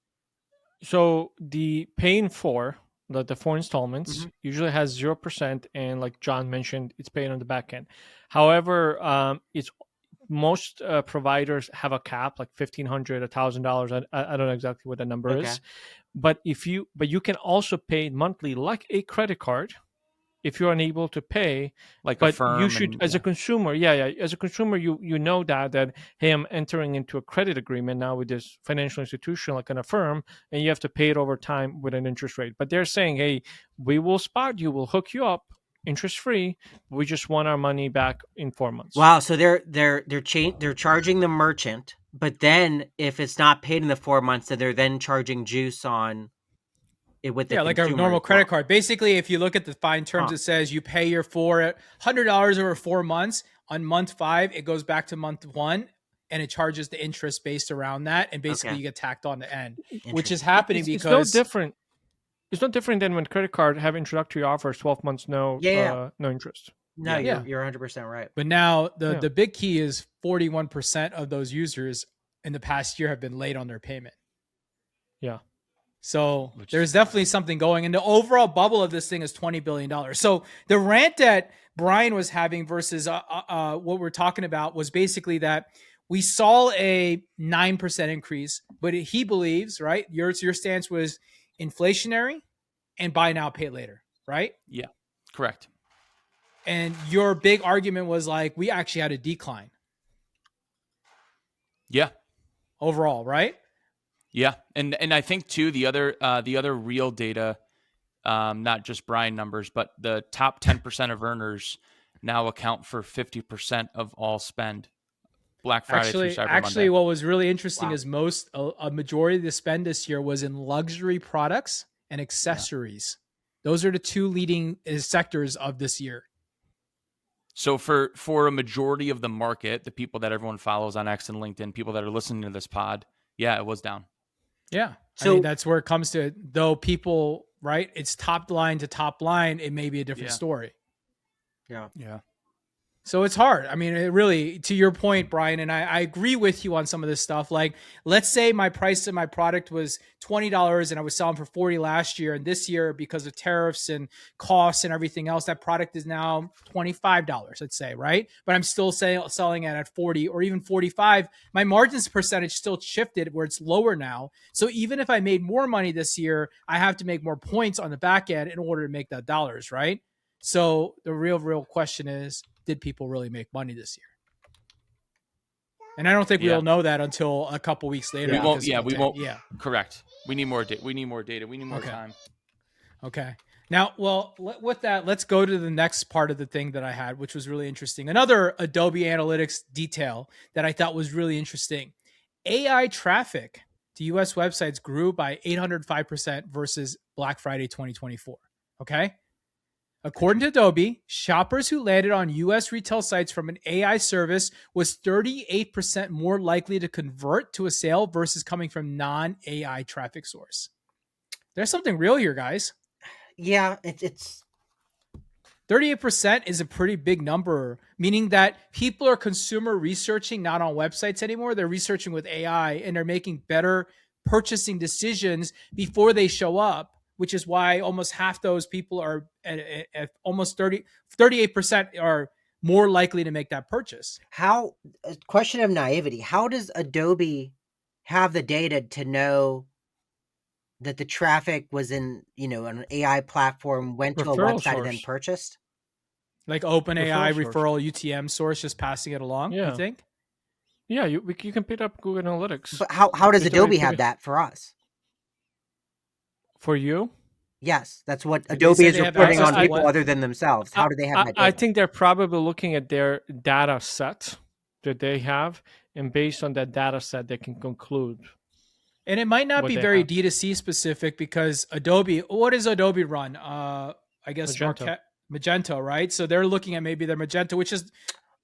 So the paying for the 4 installments usually has 0%, and like John mentioned, it's paid on the back end. However, it's most providers have a cap, like $1,500, $1,000. I don't know exactly what the number is, but you can also pay monthly like a credit card. If you're unable to pay, Like but Affirm you should, and, as a consumer, as a consumer, you know that hey, I'm entering into a credit agreement now with this financial institution like an Affirm, and you have to pay it over time with an interest rate. But they're saying, hey, we will spot you, we'll hook you up, interest free. We just want our money back in 4 months. Wow, so they're charging the merchant, but then if it's not paid in the 4 months, then they're then charging juice on it with the like a consumer normal as well. credit card. Basically, if you look at the fine terms, it says you pay your $100 over 4 months. On month 5, it goes back to month 1, and it charges the interest based around that, and basically you get tacked on the end, which is happening it's because no different. It's not different than when credit card have introductory offers, 12 months, no interest. No, Yeah. you're 100% right. But now the big key is 41% of those users in the past year have been late on their payment. Yeah. So there's definitely something going. And the overall bubble of this thing is $20 billion. So the rant that Brian was having versus what we're talking about was basically that we saw a 9% increase, but he believes, right? Your stance was inflationary and buy now, pay later, right? Yeah, correct. And your big argument was like, we actually had a decline. Yeah. Overall, right? Yeah, and I think too the other real data, not just Brian numbers, but the top 10% of earners now account for 50% of all spend. Black Friday through Cyber Monday. Actually, what was really interesting is a majority of the spend this year was in luxury products and accessories. Yeah. Those are the 2 leading sectors of this year. So for a majority of the market, the people that everyone follows on X and LinkedIn, people that are listening to this pod, yeah, it was down. Yeah. I mean, So that's where it comes to it. Though people, right? It's top line to top line. It may be a different story. yeah. So it's hard. I mean, it really, to your point, Brian, and I agree with you on some of this stuff. Like, let's say my price of my product was $20 and I was selling for 40 last year. And this year, because of tariffs and costs and everything else, that product is now $25, let's say, right? But I'm still selling it at 40 or even 45. My margins percentage still shifted where it's lower now. So even if I made more money this year, I have to make more points on the back end in order to make that dollars, right? So the real question is, did people really make money this year? And I don't think we'll know that until a couple weeks later. We won't. Yeah, we won't. Yeah, correct. We need more data. We need more data. We need more time. Okay. Now, well, with that, let's go to the next part of the thing that I had, which was really interesting. Another Adobe Analytics detail that I thought was really interesting. AI traffic to US websites grew by 805% versus Black Friday 2024. Okay. According to Adobe, shoppers who landed on US retail sites from an AI service was 38% more likely to convert to a sale versus coming from non-AI traffic source. There's something real here, guys. Yeah, it's 38% is a pretty big number, meaning that people are consumer researching not on websites anymore. They're researching with AI and they're making better purchasing decisions before they show up, which is why almost half those people are at almost 38% are more likely to make that purchase. how a question of naivety. How does Adobe have the data to know that the traffic was in, an AI platform, went to a Referral website and then source. purchased? Like OpenAI Referral referral UTM source, just passing it along, Yeah. you think? Yeah, you can pick up Google Analytics. But how does It's Adobe already have that for us? For you? Yes, that's what They Adobe say is they have reporting access on to people what- other than themselves. How do they have that data? I think they're probably looking at their data set that they have, and based on that data set, they can conclude. And it might not what be they very have. D2C specific because Adobe, what does Adobe run? I guess Magento. Magento, right? So they're looking at maybe their Magento, which is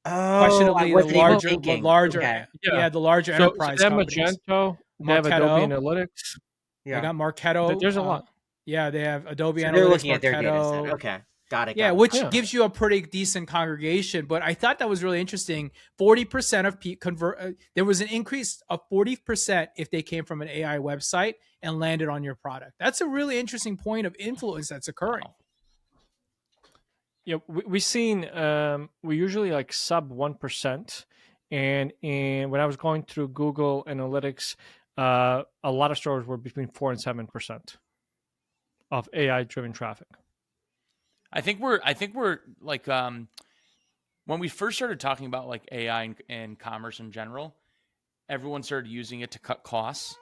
I questionably the wasn't even larger, thinking. larger, Okay. yeah, the larger So enterprise they have companies. Magento, they have Adobe Marketo. Analytics. They got Marketo. There's a lot. Yeah, they have Adobe So Analytics, they're looking at their Marketo. data set. Okay. Got it. Yeah, got it. which Yeah. gives you a pretty decent congregation. But I thought that was really interesting. 40% of convert. There was an increase of 40% if they came from an AI website and landed on your product. That's a really interesting point of influence that's occurring. Yeah, we've seen we usually like sub 1%, and when I was going through Google Analytics, a lot of stores were between 4 and 7% of AI driven traffic. I think we're like when we first started talking about like AI and commerce in general, everyone started using it to cut costs.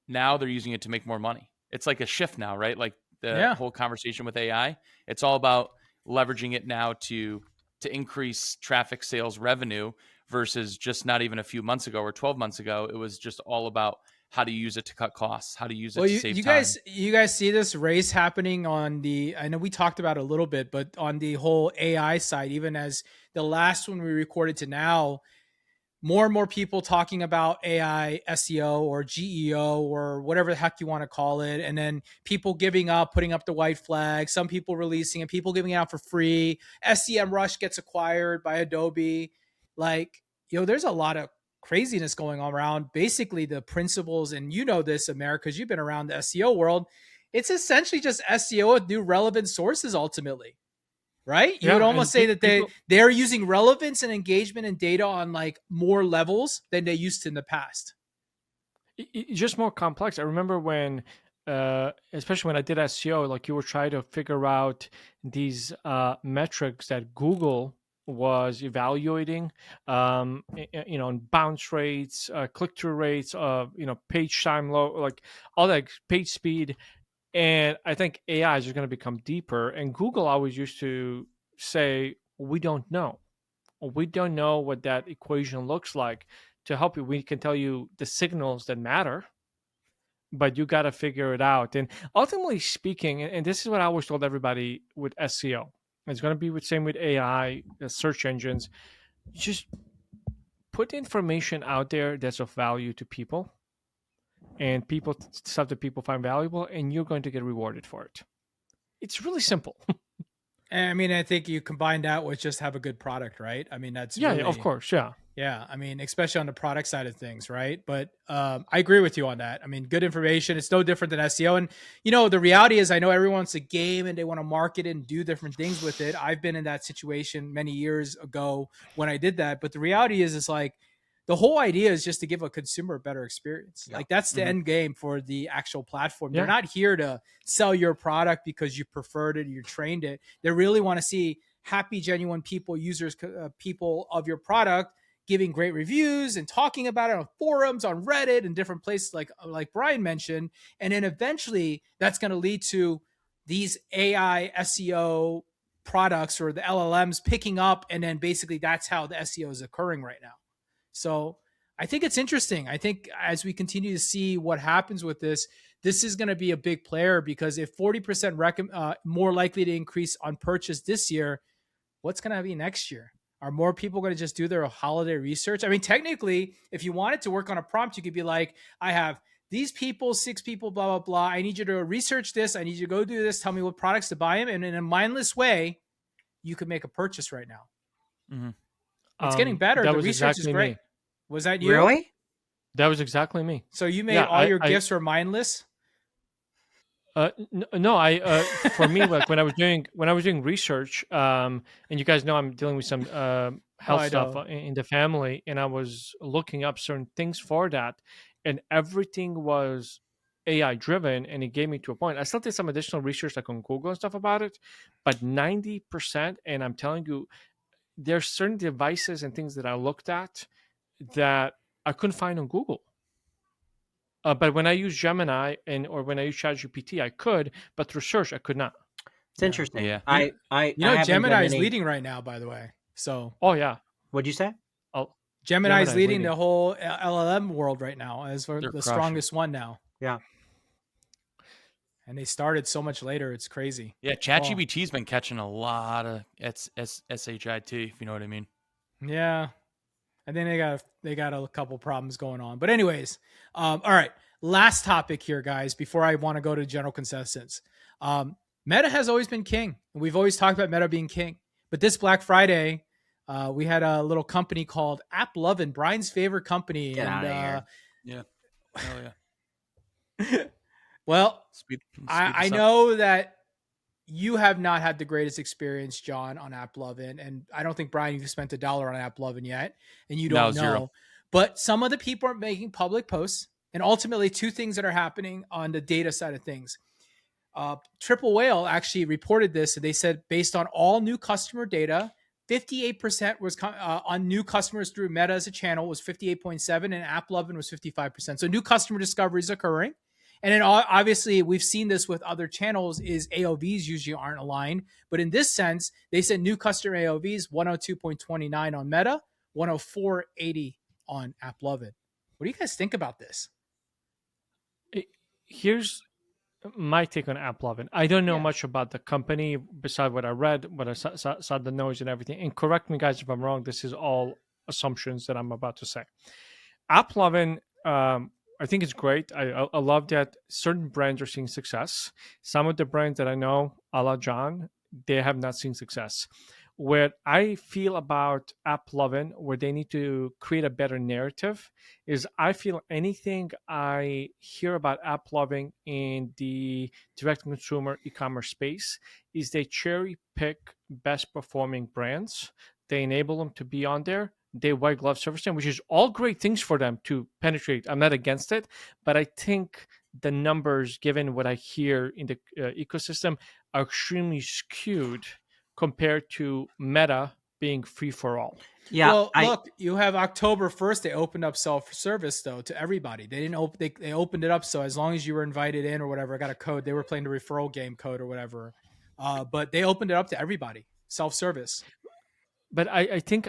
Now they're using it to make more money. It's like a shift now, right? Like the whole conversation with AI, it's all about leveraging it now to increase traffic, sales, revenue versus just not even a few months ago or 12 months ago. It was just all about how to use it to cut costs, how to use it to save time. You guys see this race happening on the, I know we talked about it a little bit, but on the whole AI side, even as the last one we recorded to now, more and more people talking about AI, SEO or GEO or whatever the heck you want to call it. And then people giving up, putting up the white flag, some people releasing it, people giving it out for free. SEMrush gets acquired by Adobe. Like, there's a lot of craziness going on around basically the principles. And you know this, America, because you've been around the SEO world. It's essentially just SEO with new relevant sources ultimately. Right? You would almost say that they're using relevance and engagement and data on like more levels than they used to in the past. It's just more complex. I remember when, especially when I did SEO, like you were trying to figure out these metrics that Google was evaluating, bounce rates, click-through rates, page time low, like all that, page speed. And I think AI is just going to become deeper. And Google always used to say, we don't know. We don't know what that equation looks like. To help you, we can tell you the signals that matter, but you got to figure it out. And ultimately speaking, and this is what I always told everybody with SEO, it's going to be the same with AI, search engines. Just put information out there that's of value to people. and stuff that people find valuable, and you're going to get rewarded for it. It's really simple. And I mean, I think you combine that with just have a good product, right? I mean, that's yeah, really, of course, yeah. Yeah, I mean, especially on the product side of things, right? But I agree with you on that. I mean, good information. It's no different than SEO. And, the reality is I know everyone wants a game and they want to market it and do different things with it. I've been in that situation many years ago when I did that. But the reality is, it's like the whole idea is just to give a consumer a better experience. Yeah. Like that's the end game for the actual platform. Yeah. They're not here to sell your product because you preferred it or you trained it. They really want to see happy, genuine people, users, people of your product giving great reviews and talking about it on forums, on Reddit, and different places like Brian mentioned. And then eventually that's going to lead to these AI SEO products or the LLMs picking up. And then basically that's how the SEO is occurring right now. So I think it's interesting. I think as we continue to see what happens with this is going to be a big player, because if 40% more likely to increase on purchase this year, what's going to be next year? Are more people going to just do their holiday research? I mean, technically, if you wanted to work on a prompt, you could be like, I have these people, 6 people, blah, blah, blah. I need you to research this. I need you to go do this. Tell me what products to buy them. And in a mindless way, you could make a purchase right now. Mm-hmm. It's getting better. The research exactly is great. Me. Was that you? Really? That was exactly me. So you made all your gifts were mindless? No, for me, like when I was doing research, and you guys know I'm dealing with some health stuff in the family, and I was looking up certain things for that, and everything was AI driven, and it gave me to a point. I still did some additional research like on Google and stuff about it, but 90%, and I'm telling you, there's certain devices and things that I looked at that I couldn't find on Google. But when I use Gemini or when I use ChatGPT, I could, but through search, I could not. It's interesting. Yeah. Gemini is leading right now, by the way. So. Oh yeah. What'd you say? Gemini is leading the whole LLM world right now as the crushing. strongest one now. Yeah. And they started so much later. It's crazy. Yeah, ChatGPT's been catching a lot of SHIT, if you know what I mean. Yeah. And then they got a couple problems going on. But anyways, all right. Last topic here, guys, before I want to go to general consensus. Meta has always been king. We've always talked about Meta being king. But this Black Friday, we had a little company called AppLovin, Brian's favorite company. Get out of here. Yeah. Hell yeah. Well, I know that you have not had the greatest experience, John, on AppLovin, and I don't think, Brian, you've spent $1 on AppLovin yet, and you don't know. Zero. But some of the people are making public posts, and ultimately 2 things that are happening on the data side of things. Triple Whale actually reported this, and they said based on all new customer data, 58% was on new customers through Meta as a channel was 58.7, and AppLovin was 55%. So new customer discovery is occurring. And then obviously we've seen this with other channels is AOVs usually aren't aligned. But in this sense, they said new customer AOVs, 102.29 on Meta, 104.80 on AppLovin. What do you guys think about this? Here's my take on AppLovin. I don't know much about the company besides what I read, what I saw the noise and everything. And correct me, guys, if I'm wrong. This is all assumptions that I'm about to say. AppLovin, I think it's great. I love that certain brands are seeing success. Some of the brands that I know, a la John, they have not seen success. What I feel about AppLovin, where they need to create a better narrative, is I feel anything I hear about AppLovin in the direct-to-consumer e-commerce space is they cherry pick best performing brands. They enable them to be on there. They white glove service them, which is all great things for them to penetrate. I'm not against it, but I think the numbers, given what I hear in the ecosystem, are extremely skewed compared to Meta being free for all. Yeah. Well, look, you have October 1st. They opened up self-service though to everybody. They didn't open. They opened it up so as long as you were invited in or whatever, got a code. They were playing the referral game code or whatever, but they opened it up to everybody, self-service. But I think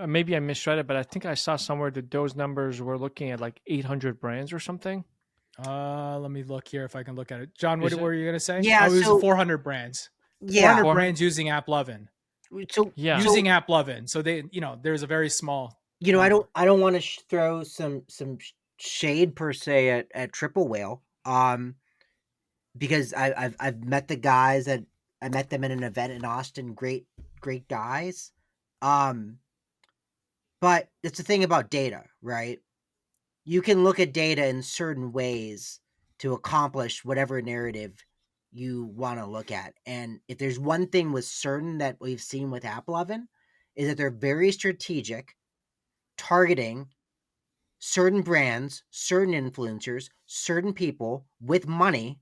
maybe I misread it, but I think I saw somewhere that those numbers were looking at like 800 brands or something. Let me look here if I can look at it. John, what were you going to say? Yeah, it was 400 brands. Yeah, 400 brands using AppLovin. So using AppLovin. So they, there's a very small. I don't want to throw some shade per se at Triple Whale, because I've met the guys that I met them in an event in Austin. Great guys. But it's the thing about data, right? You can look at data in certain ways to accomplish whatever narrative you want to look at. And if there's one thing with certain that we've seen with AppLovin, is that they're very strategic, targeting certain brands, certain influencers, certain people with money,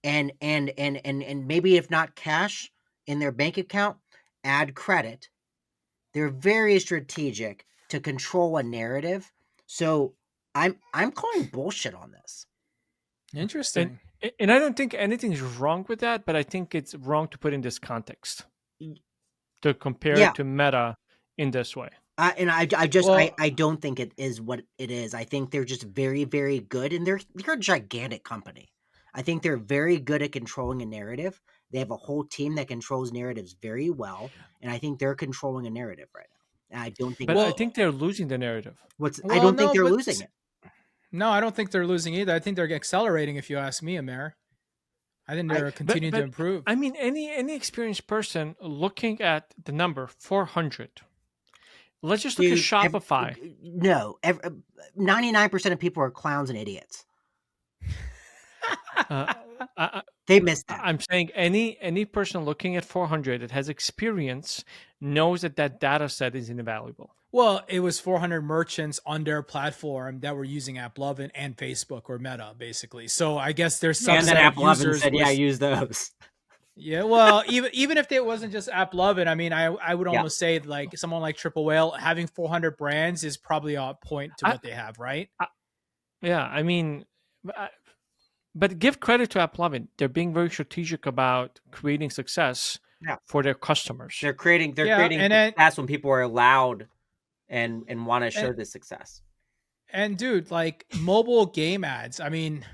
and maybe if not cash in their bank account, add credit. They're very strategic to control a narrative. So I'm calling bullshit on this. Interesting. And I don't think anything's wrong with that, but I think it's wrong to put in this context, to compare Yeah. it to Meta in this way. I don't think it is what it is. I think they're just very, very good, and they're a gigantic company. I think they're very good at controlling a narrative. They have a whole team that controls narratives very well, and I think they're controlling a narrative right now. And I don't think. But I think they're losing the narrative. I don't think they're losing it. No, I don't think they're losing either. I think they're accelerating, if you ask me, Amir. I think they're continuing to improve. I mean, any experienced person looking at the number 400. Let's just look at Shopify. 99% of people are clowns and idiots. They missed that. I'm saying any person looking at 400 that has experience knows that data set is invaluable. Well, it was 400 merchants on their platform that were using AppLovin and Facebook or Meta, basically. So I guess there's some and that AppLovin said, "Yeah, use those." Yeah, well, even if it wasn't just AppLovin, I mean, I would almost say like someone like Triple Whale having 400 brands is probably on point to what they have, right? Yeah, I mean, but give credit to AppLovin. They're being very strategic about creating success for their customers. They're creating success when people are allowed and want to show the success. And dude, like mobile game ads, I mean,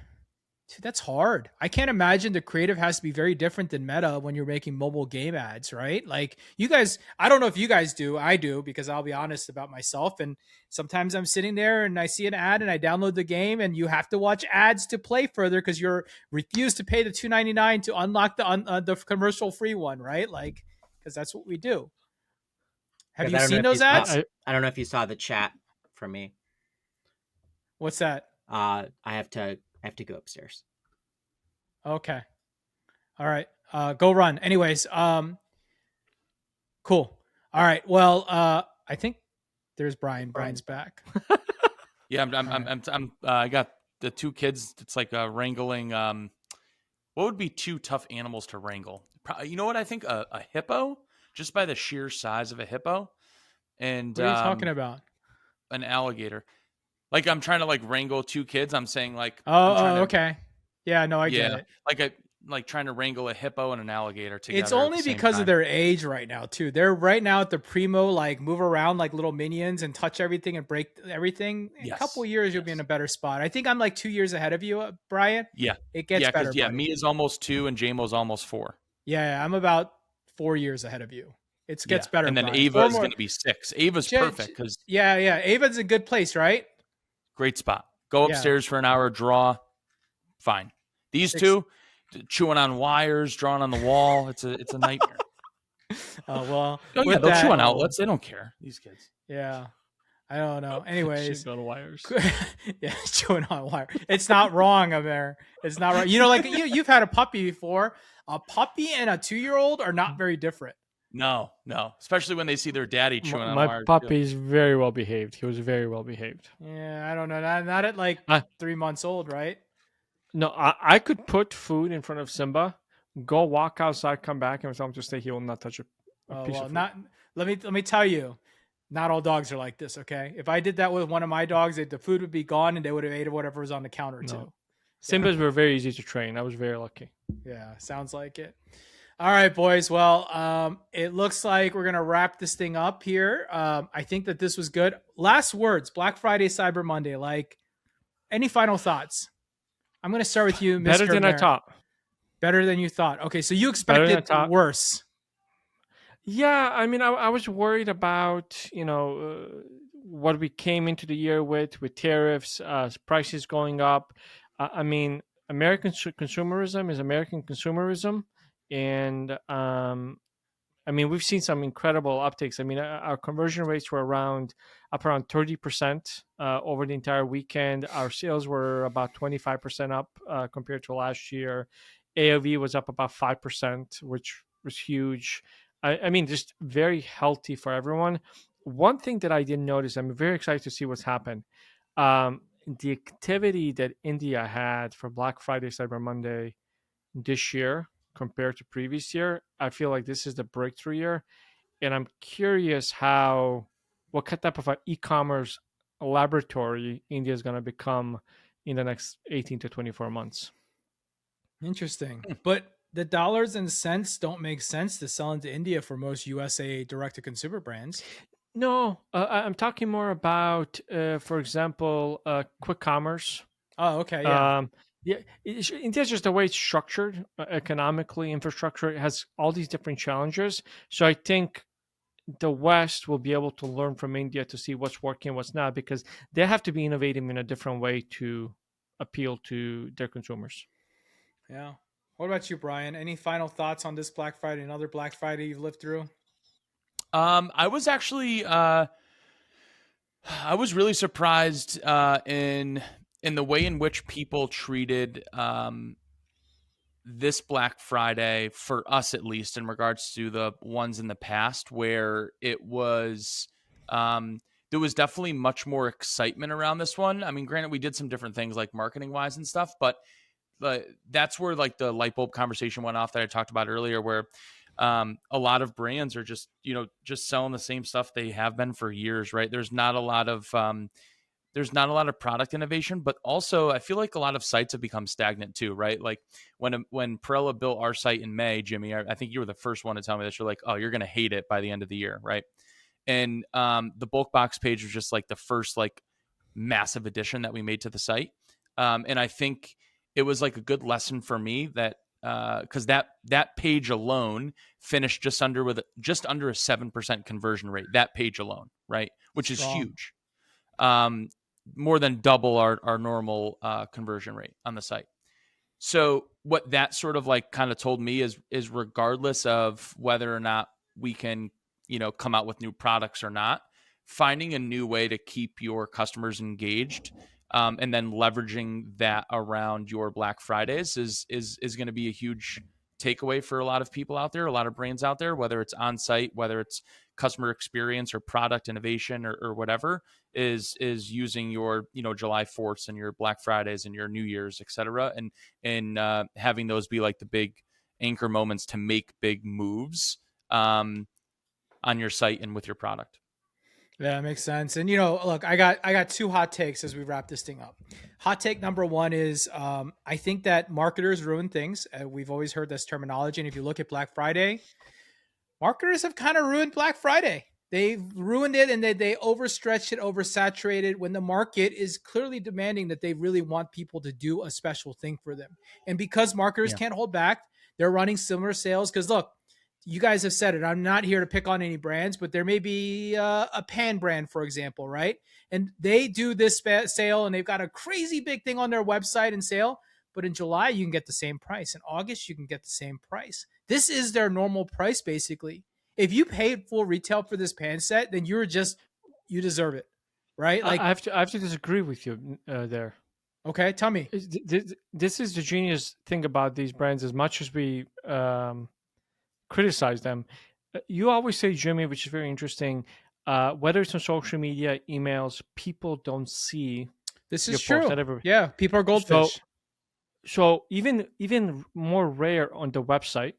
dude, that's hard. I can't imagine the creative has to be very different than Meta when you're making mobile game ads, right? Like you guys, I don't know if you guys do. I do, because I'll be honest about myself. And sometimes I'm sitting there and I see an ad and I download the game, and you have to watch ads to play further because you're refused to pay the $2.99 to unlock the commercial free one, right? Like, because that's what we do. Have you seen those ads? I don't know if you saw the chat from me. What's that? I have to go upstairs. Okay. All right. Go run. Anyways, cool. All right. Well, I think there's Brian. Brian's back. Yeah, I got the two kids. It's like wrangling. What would be two tough animals to wrangle? You know what I think? A hippo, just by the sheer size of a hippo. And what are you talking about? An alligator. Like I'm trying to like wrangle two kids. I'm saying like, okay. Yeah, no, I get it. Like trying to wrangle a hippo and an alligator together. It's only because of their age right now too. They're right now at the primo, like move around like little minions and touch everything and break everything. In a couple of years, you'll be in a better spot. I think I'm like 2 years ahead of you, Brian. Yeah, it gets better. Yeah, Mia's almost 2 and JMO's almost 4. Yeah, I'm about 4 years ahead of you. It gets better. And then Brian. Ava is going to be 6. Ava's perfect because Ava's a good place, right? Great spot. Go upstairs for an hour, draw. Fine. These two chewing on wires, drawing on the wall. It's a nightmare. Well, they'll chew on outlets. They don't care. These kids. Yeah. I don't know. Anyways, chewing on wires. Yeah, chewing on wire. It's not wrong, Amir. It's not right. You know, like you've had a puppy before. A puppy and a 2-year-old are not very different. No. Especially when they see their daddy chewing on wires. My puppy is very well behaved. He was very well behaved. Yeah, I don't know. Not at like 3 months old, right? No, I could put food in front of Simba, go walk outside, come back, and tell him to stay. He will not touch a piece of food. Let me tell you, not all dogs are like this. Okay, if I did that with one of my dogs, the food would be gone, and they would have ate whatever was on the counter too. Simbas were very easy to train. I was very lucky. Yeah, sounds like it. All right, boys. Well, it looks like we're gonna wrap this thing up here. I think that this was good. Last words: Black Friday, Cyber Monday. Like, any final thoughts? I'm going to start with you, Mr. Better than I thought. Better than you thought. Okay, so you expected worse. Yeah, I mean, I was worried about, what we came into the year with tariffs, prices going up. I mean, American consumerism is American consumerism, and I mean, we've seen some incredible uptakes. I mean, our conversion rates were up around 30% over the entire weekend. Our sales were about 25% up compared to last year. AOV was up about 5%, which was huge. I mean, just very healthy for everyone. One thing that I didn't notice, I'm very excited to see what's happened. The activity that India had for Black Friday, Cyber Monday this year compared to previous year, I feel like this is the breakthrough year, and I'm curious what type of an e-commerce laboratory India is going to become in the next 18 to 24 months. Interesting. But the dollars and cents don't make sense to sell into India for most USA direct-to-consumer brands. No, I'm talking more about, for example, quick commerce. Oh, okay, yeah. Yeah, India's just the way it's structured economically, infrastructure. It has all these different challenges. So I think the West will be able to learn from India to see what's working, what's not, because they have to be innovating in a different way to appeal to their consumers. Yeah. What about you, Brian? Any final thoughts on this Black Friday, another Black Friday you've lived through? I was actually I was really surprised in the way in which people treated this Black Friday, for us at least, in regards to the ones in the past, where it was there was definitely much more excitement around this one. I mean, granted, we did some different things like marketing wise and stuff, but that's where like the light bulb conversation went off that I talked about earlier, where a lot of brands are just selling the same stuff they have been for years, right? There's not a lot of product innovation, but also I feel like a lot of sites have become stagnant too, right? Like when Perella built our site in May, Jimmy, I think you were the first one to tell me that. You're like, oh, you're going to hate it by the end of the year, right? And the bulk box page was just like the first like massive addition that we made to the site. And I think it was like a good lesson for me that because that page alone finished just under a 7% conversion rate. That page alone, right? Which is huge. More than double our normal conversion rate on the site. So what that sort of like kind of told me is regardless of whether or not we can, come out with new products or not, finding a new way to keep your customers engaged and then leveraging that around your Black Fridays is going to be a huge takeaway for a lot of people out there, a lot of brands out there, whether it's on site, whether it's customer experience or product innovation or whatever, is using your July 4ths and your Black Fridays and your New Year's, et cetera, and having those be like the big anchor moments to make big moves on your site and with your product. Yeah, that makes sense. And look, I got two hot takes as we wrap this thing up. Hot take number one is I think that marketers ruin things. We've always heard this terminology, and if you look at Black Friday, marketers have kind of ruined Black Friday. They've ruined it, and they overstretched it, oversaturated, when the market is clearly demanding that they really want people to do a special thing for them. And because marketers can't hold back, they're running similar sales. Because look, you guys have said it. I'm not here to pick on any brands, but there may be a pan brand, for example, right? And they do this sale, and they've got a crazy big thing on their website and sale. But in July, you can get the same price. In August, you can get the same price. This is their normal price, basically. If you paid full retail for this pan set, then you deserve it, right? Like I have to disagree with you there. Okay, tell me. This is the genius thing about these brands. As much as we criticize them, you always say, Jimmy, which is very interesting, whether it's on social media, emails, people don't see this is true. Yeah, people are goldfish. So even more rare on the website,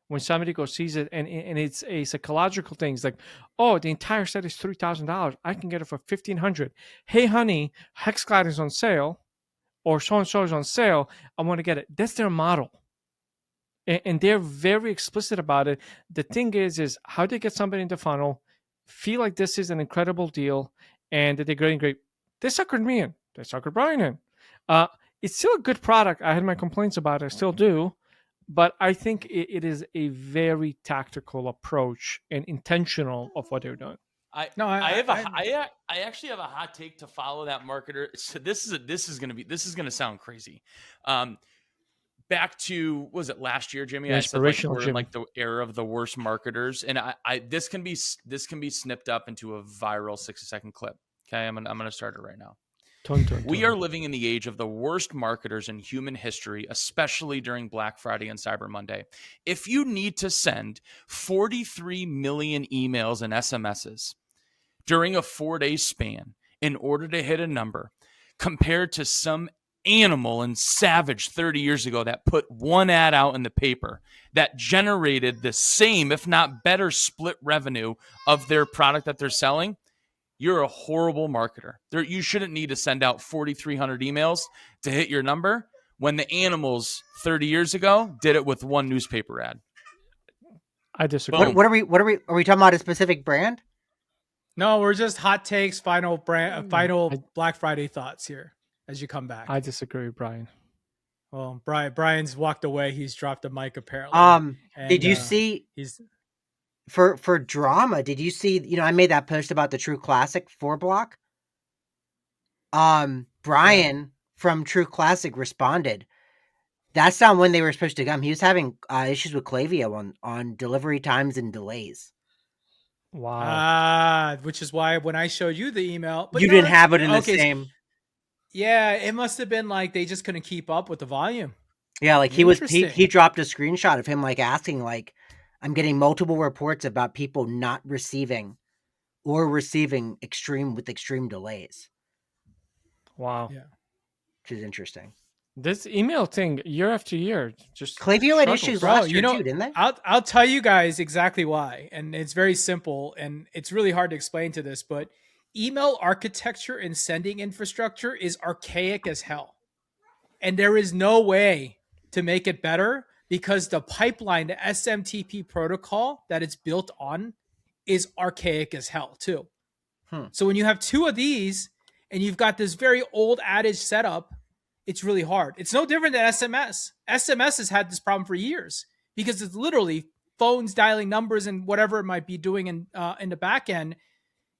when somebody goes sees it, and it's a psychological thing. It's like, oh, the entire set is $3,000. I can get it for $1,500. Hey, honey, HexCloud is on sale, or so and so is on sale. I want to get it. That's their model. And they're very explicit about it. The thing is how they get somebody in the funnel, feel like this is an incredible deal, and that they're getting great. They suckered me in. They suckered Brian in. It's still a good product. I had my complaints about it. I still do. But I think it is a very tactical approach and intentional of what they're doing. I No, I actually have a hot take to follow that marketer. So this is gonna sound crazy. Back to, was it last year, Jimmy? The I said like inspirational we're in Jimmy. like the era of the worst marketers, and I this can be snipped up into a viral 60-second clip. Okay, I'm gonna start it right now. We are living in the age of the worst marketers in human history, especially during Black Friday and Cyber Monday. If you need to send 43 million emails and SMSs during a 4-day span in order to hit a number, compared to some animal and savage 30 years ago that put one ad out in the paper that generated the same, if not better, split revenue of their product that they're selling, you're a horrible marketer. You shouldn't need to send out 4,300 emails to hit your number when the animals 30 years ago did it with one newspaper ad. I disagree. What are we talking about a specific brand? No, we're just hot takes, final Black Friday thoughts here as you come back. I disagree, Brian. Well, Brian's walked away. He's dropped the mic apparently. Did you see for drama? Did you see? I made that post about the True Classic 4-block. Brian from True Classic responded. That's not when they were supposed to come. He was having issues with Klaviyo on delivery times and delays. Wow. Which is why when I showed you the email, but you didn't have it in the same. Yeah, it must have been like they just couldn't keep up with the volume. Yeah, like he dropped a screenshot of him like asking like, I'm getting multiple reports about people not receiving or receiving extreme delays. Wow. Yeah. Which is interesting. This email thing year after year just Klaviyo had issues last year too, didn't they? I'll tell you guys exactly why. And it's very simple and it's really hard to explain to this, but email architecture and sending infrastructure is archaic as hell. And there is no way to make it better because the pipeline, the SMTP protocol that it's built on is archaic as hell too. So when you have two of these and you've got this very old adage setup, it's really hard. It's no different than SMS. SMS has had this problem for years because it's literally phones dialing numbers and whatever it might be doing in the back end.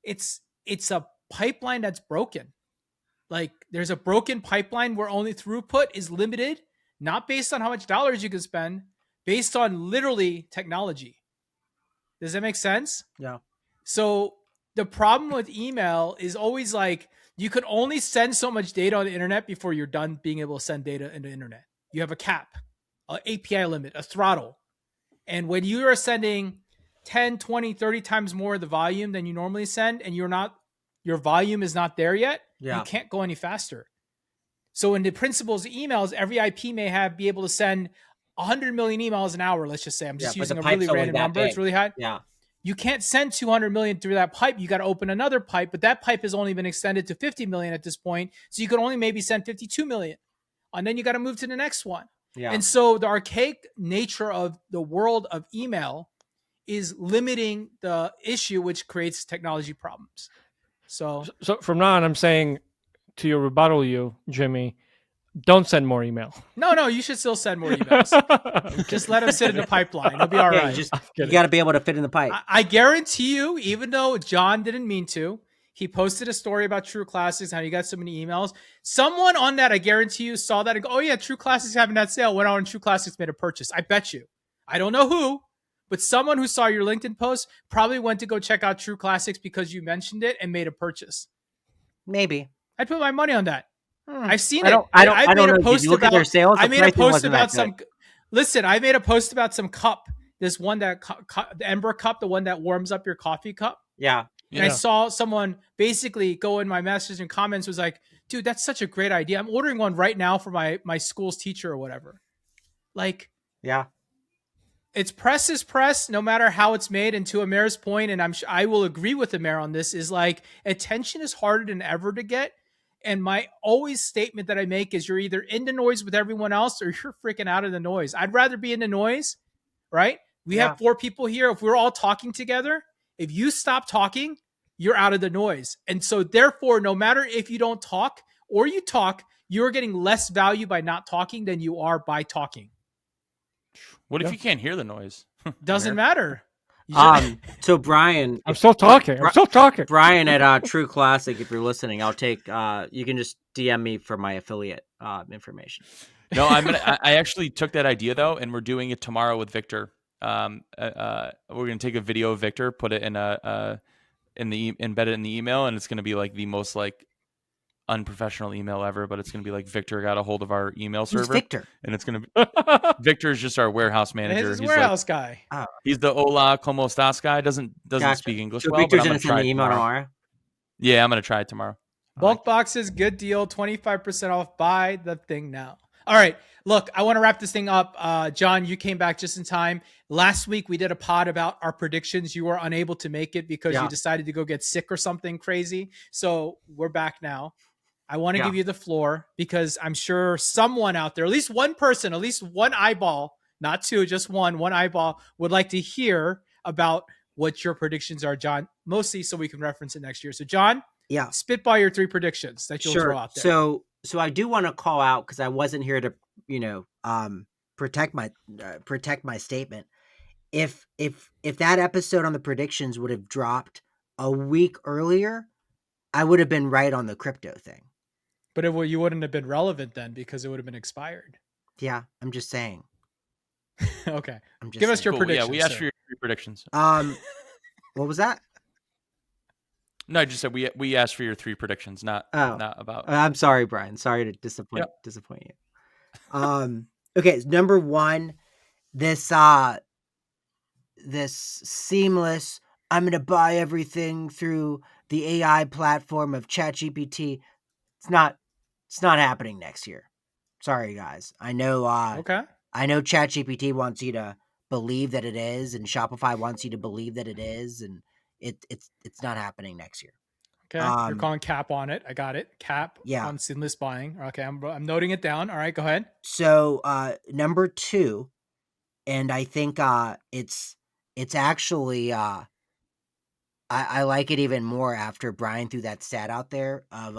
It's a pipeline that's broken. Like there's a broken pipeline where only throughput is limited, not based on how much dollars you can spend, based on literally technology. Does that make sense? Yeah. So the problem with email is always like, you can only send so much data on the internet before you're done being able to send data into the internet. You have a cap, an API limit, a throttle. And when you are sending 10, 20, 30 times more of the volume than you normally send, and your volume is not there yet, you can't go any faster. So in the principles of emails, every IP may be able to send 100 million emails an hour, let's just say. I'm just using a really random number. It's really high. Yeah. You can't send 200 million through that pipe. You got to open another pipe, but that pipe has only been extended to 50 million at this point. So you can only maybe send 52 million. And then you got to move to the next one. Yeah. And so the archaic nature of the world of email is limiting the issue, which creates technology problems. So from now on, I'm saying to your rebuttal, Jimmy, don't send more email. No, you should still send more emails. Just let them sit in the pipeline. It'll be all right. You got to be able to fit in the pipe. I guarantee you, even though John didn't mean to, he posted a story about True Classics, how you got so many emails. Someone on that, I guarantee you, saw that and go, oh yeah, True Classics having that sale, went on and True Classics made a purchase. I bet you. I don't know who, but someone who saw your LinkedIn post probably went to go check out True Classics because you mentioned it and made a purchase. Maybe. I'd put my money on that. I've seen it. I don't know. Did you look at their sales? I made a post about some. Listen, I made a post about some cup. This one that the Ember cup, the one that warms up your coffee cup. Yeah. And I saw someone basically go in my messages and comments was like, "Dude, that's such a great idea. I'm ordering one right now for my school's teacher or whatever." Like, yeah, it's press is press, no matter how it's made. And to Amer's point, and I will agree with Amer on this, is like attention is harder than ever to get. And my always statement that I make is you're either in the noise with everyone else or you're freaking out of the noise. I'd rather be in the noise, right? We have 4 people here. If we're all talking together, if you stop talking, you're out of the noise. And so therefore, no matter if you don't talk or you talk, you're getting less value by not talking than you are by talking. What if you can't hear the noise? Doesn't matter. So Brian, I'm still talking. I'm still talking. Brian at True Classic, if you're listening, I'll take. You can just DM me for my affiliate information. No, I actually took that idea though, and we're doing it tomorrow with Victor. We're gonna take a video of Victor, put it in embed it in the email, and it's gonna be like the most like unprofessional email ever. But it's gonna be like Victor got a hold of our email server. Who's Victor? And it's gonna be Victor is just our warehouse manager. He's He's warehouse guy. Oh, He's the hola como estás guy. Doesn't gotcha. speak English So well. Victor's But I'm gonna gonna send try the it email tomorrow. Yeah, I'm gonna try it tomorrow. Bulk boxes, good deal, 25% off. Buy the thing now. All right, look, I want to wrap this thing up. John, you came back just in time. Last week we did a pod about our predictions. You were unable to make it because you decided to go get sick or something crazy. So we're back now. I want to give you the floor because I'm sure someone out there, at least one person, at least one eyeball, not two, just one eyeball would like to hear about what your predictions are, John, mostly so we can reference it next year. So John, spitball your 3 predictions that you'll throw out there. So I do want to call out because I wasn't here to, protect my statement. If that episode on the predictions would have dropped a week earlier, I would have been right on the crypto thing. But you wouldn't have been relevant then because it would have been expired. Yeah, I'm just saying. Okay, give us your predictions. Yeah, we asked for your 3 predictions. What was that? No, I just said we asked for your 3 predictions, not about. I'm sorry, Brian. Sorry to disappoint you. Okay, number 1, this seamless. I'm gonna buy everything through the AI platform of ChatGPT. It's not happening next year. Sorry, guys. I know. I know ChatGPT wants you to believe that it is, and Shopify wants you to believe that it is, and it's not happening next year. Okay, you're calling cap on it. I got it. Cap on seamless buying. Okay, I'm noting it down. All right, go ahead. So number 2, and I think it's actually I like it even more after Brian threw that stat out there of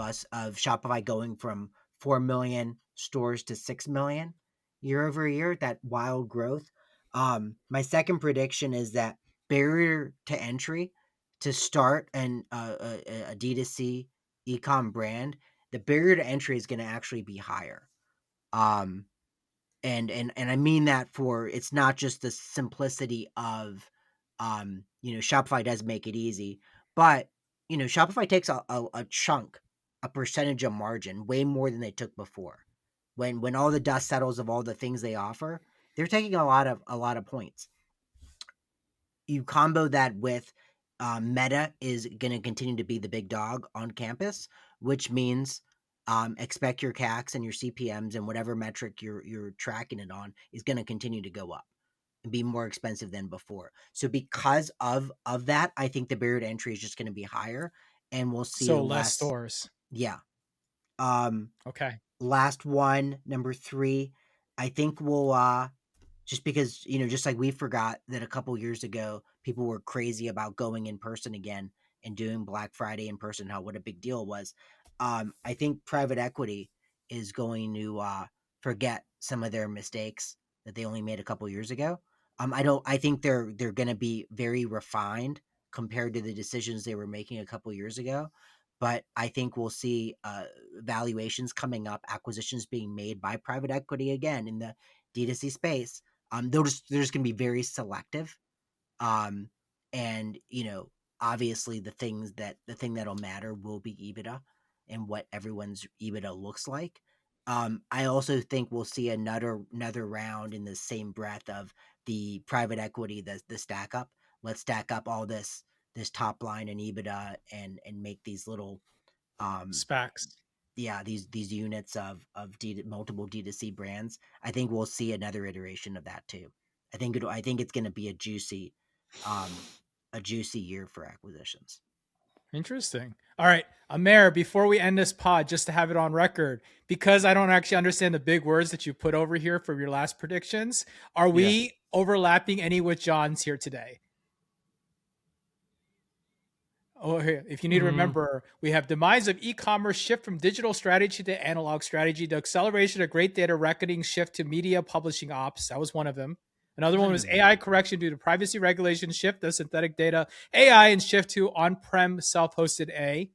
Shopify going from 4 million stores to 6 million year over year, that wild growth. My second prediction is that barrier to entry to start a D2C ecom brand, the barrier to entry is going to actually be higher. And I mean that for, it's not just the simplicity of, Shopify does make it easy, but, Shopify takes a chunk, a percentage of margin, way more than they took before. When all the dust settles of all the things they offer, they're taking a lot of points. You combo that with Meta is going to continue to be the big dog on campus, which means expect your CACs and your CPMs and whatever metric you're tracking it on is going to continue to go up and be more expensive than before. So because of that, I think the barrier to entry is just going to be higher, and we'll see less stores. Yeah. Okay. Last one, number 3, I think we'll just because, just like we forgot that a couple years ago, people were crazy about going in person again and doing Black Friday in person, what a big deal it was. I think private equity is going to forget some of their mistakes that they only made a couple years ago. I think they're going to be very refined compared to the decisions they were making a couple years ago. But I think we'll see valuations coming up, acquisitions being made by private equity again in the D2C space. They're just going to be very selective. And, obviously the thing that'll matter will be EBITDA and what everyone's EBITDA looks like. I also think we'll see another round in the same breath of the private equity, the stack up. Let's stack up all this top line and EBITDA and make these little SPACs. Yeah, these units of multiple D2C brands. I think we'll see another iteration of that too. I think it's going to be a juicy year for acquisitions. Interesting. All right, Amer, before we end this pod, just to have it on record, because I don't actually understand the big words that you put over here for your last predictions, are we overlapping any with John's here today? Oh, here. If you need to remember, we have demise of e-commerce, shift from digital strategy to analog strategy, the acceleration of great data reckoning, shift to media publishing ops. That was one of them. Another one was AI correction due to privacy regulations, shift to synthetic data, AI, and shift to on-prem self-hosted A.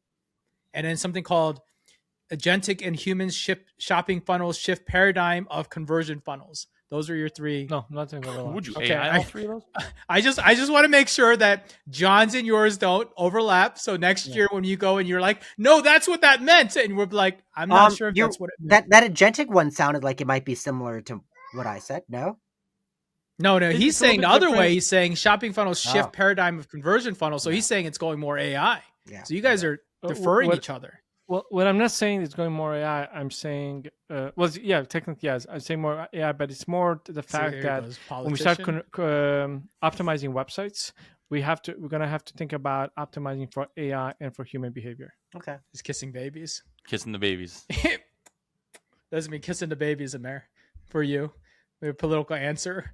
And then something called agentic and human shopping funnels shift paradigm of conversion funnels. Those are your three. No, nothing overlap. Would you Okay, AI all three of those? I just want to make sure that John's and yours don't overlap. So next year when you go and you're like, no, that's what that meant, and we're like, I'm not sure if that's what it meant. That agentic one sounded like it might be similar to what I said. No. No, he's It's a little saying bit the other different. way. He's saying shopping funnels shift Oh. paradigm of conversion funnels. So he's saying it's going more AI. Yeah. So you guys are deferring what- each other. Well, what I'm not saying is going more AI. I'm saying, technically yes. I'm saying more AI, but it's more the fact here that goes, when we start politician. optimizing websites, we're gonna have to think about optimizing for AI and for human behavior. Okay. He's kissing babies. Kissing the babies. Doesn't mean kissing the babies in there for you. We have a political answer.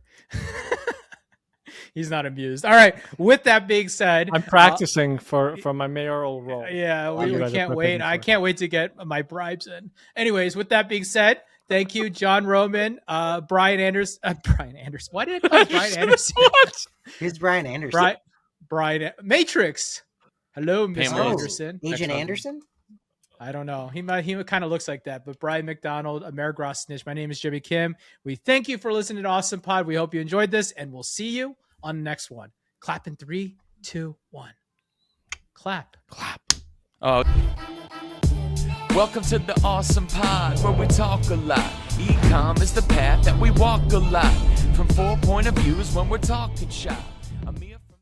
He's not amused. All right. With that being said, I'm practicing for my mayoral role. yeah, we You guys are can't wait. preparing I for. can't wait to get my bribes in. Anyways, with that being said, thank you, John Roman, Brian Anderson. Brian Anderson. Why did I call him Brian Anderson? What? Here's Brian Anderson. Brian Matrix. Hello, Mr. Pamela. Anderson. Agent Excellent. Anderson. I don't know. He kind of looks like that. But Brian McDonald, Amerigross Snitch. My name is Jimmy Kim. We thank you for listening to Awesome Pod. We hope you enjoyed this, and we'll see you on the next one. Clap in 3, 2, 1. Clap. Oh. Welcome to the Awesome Pod, where we talk a lot. Ecom is the path that we walk a lot. From 4 point of views when we're talking shop.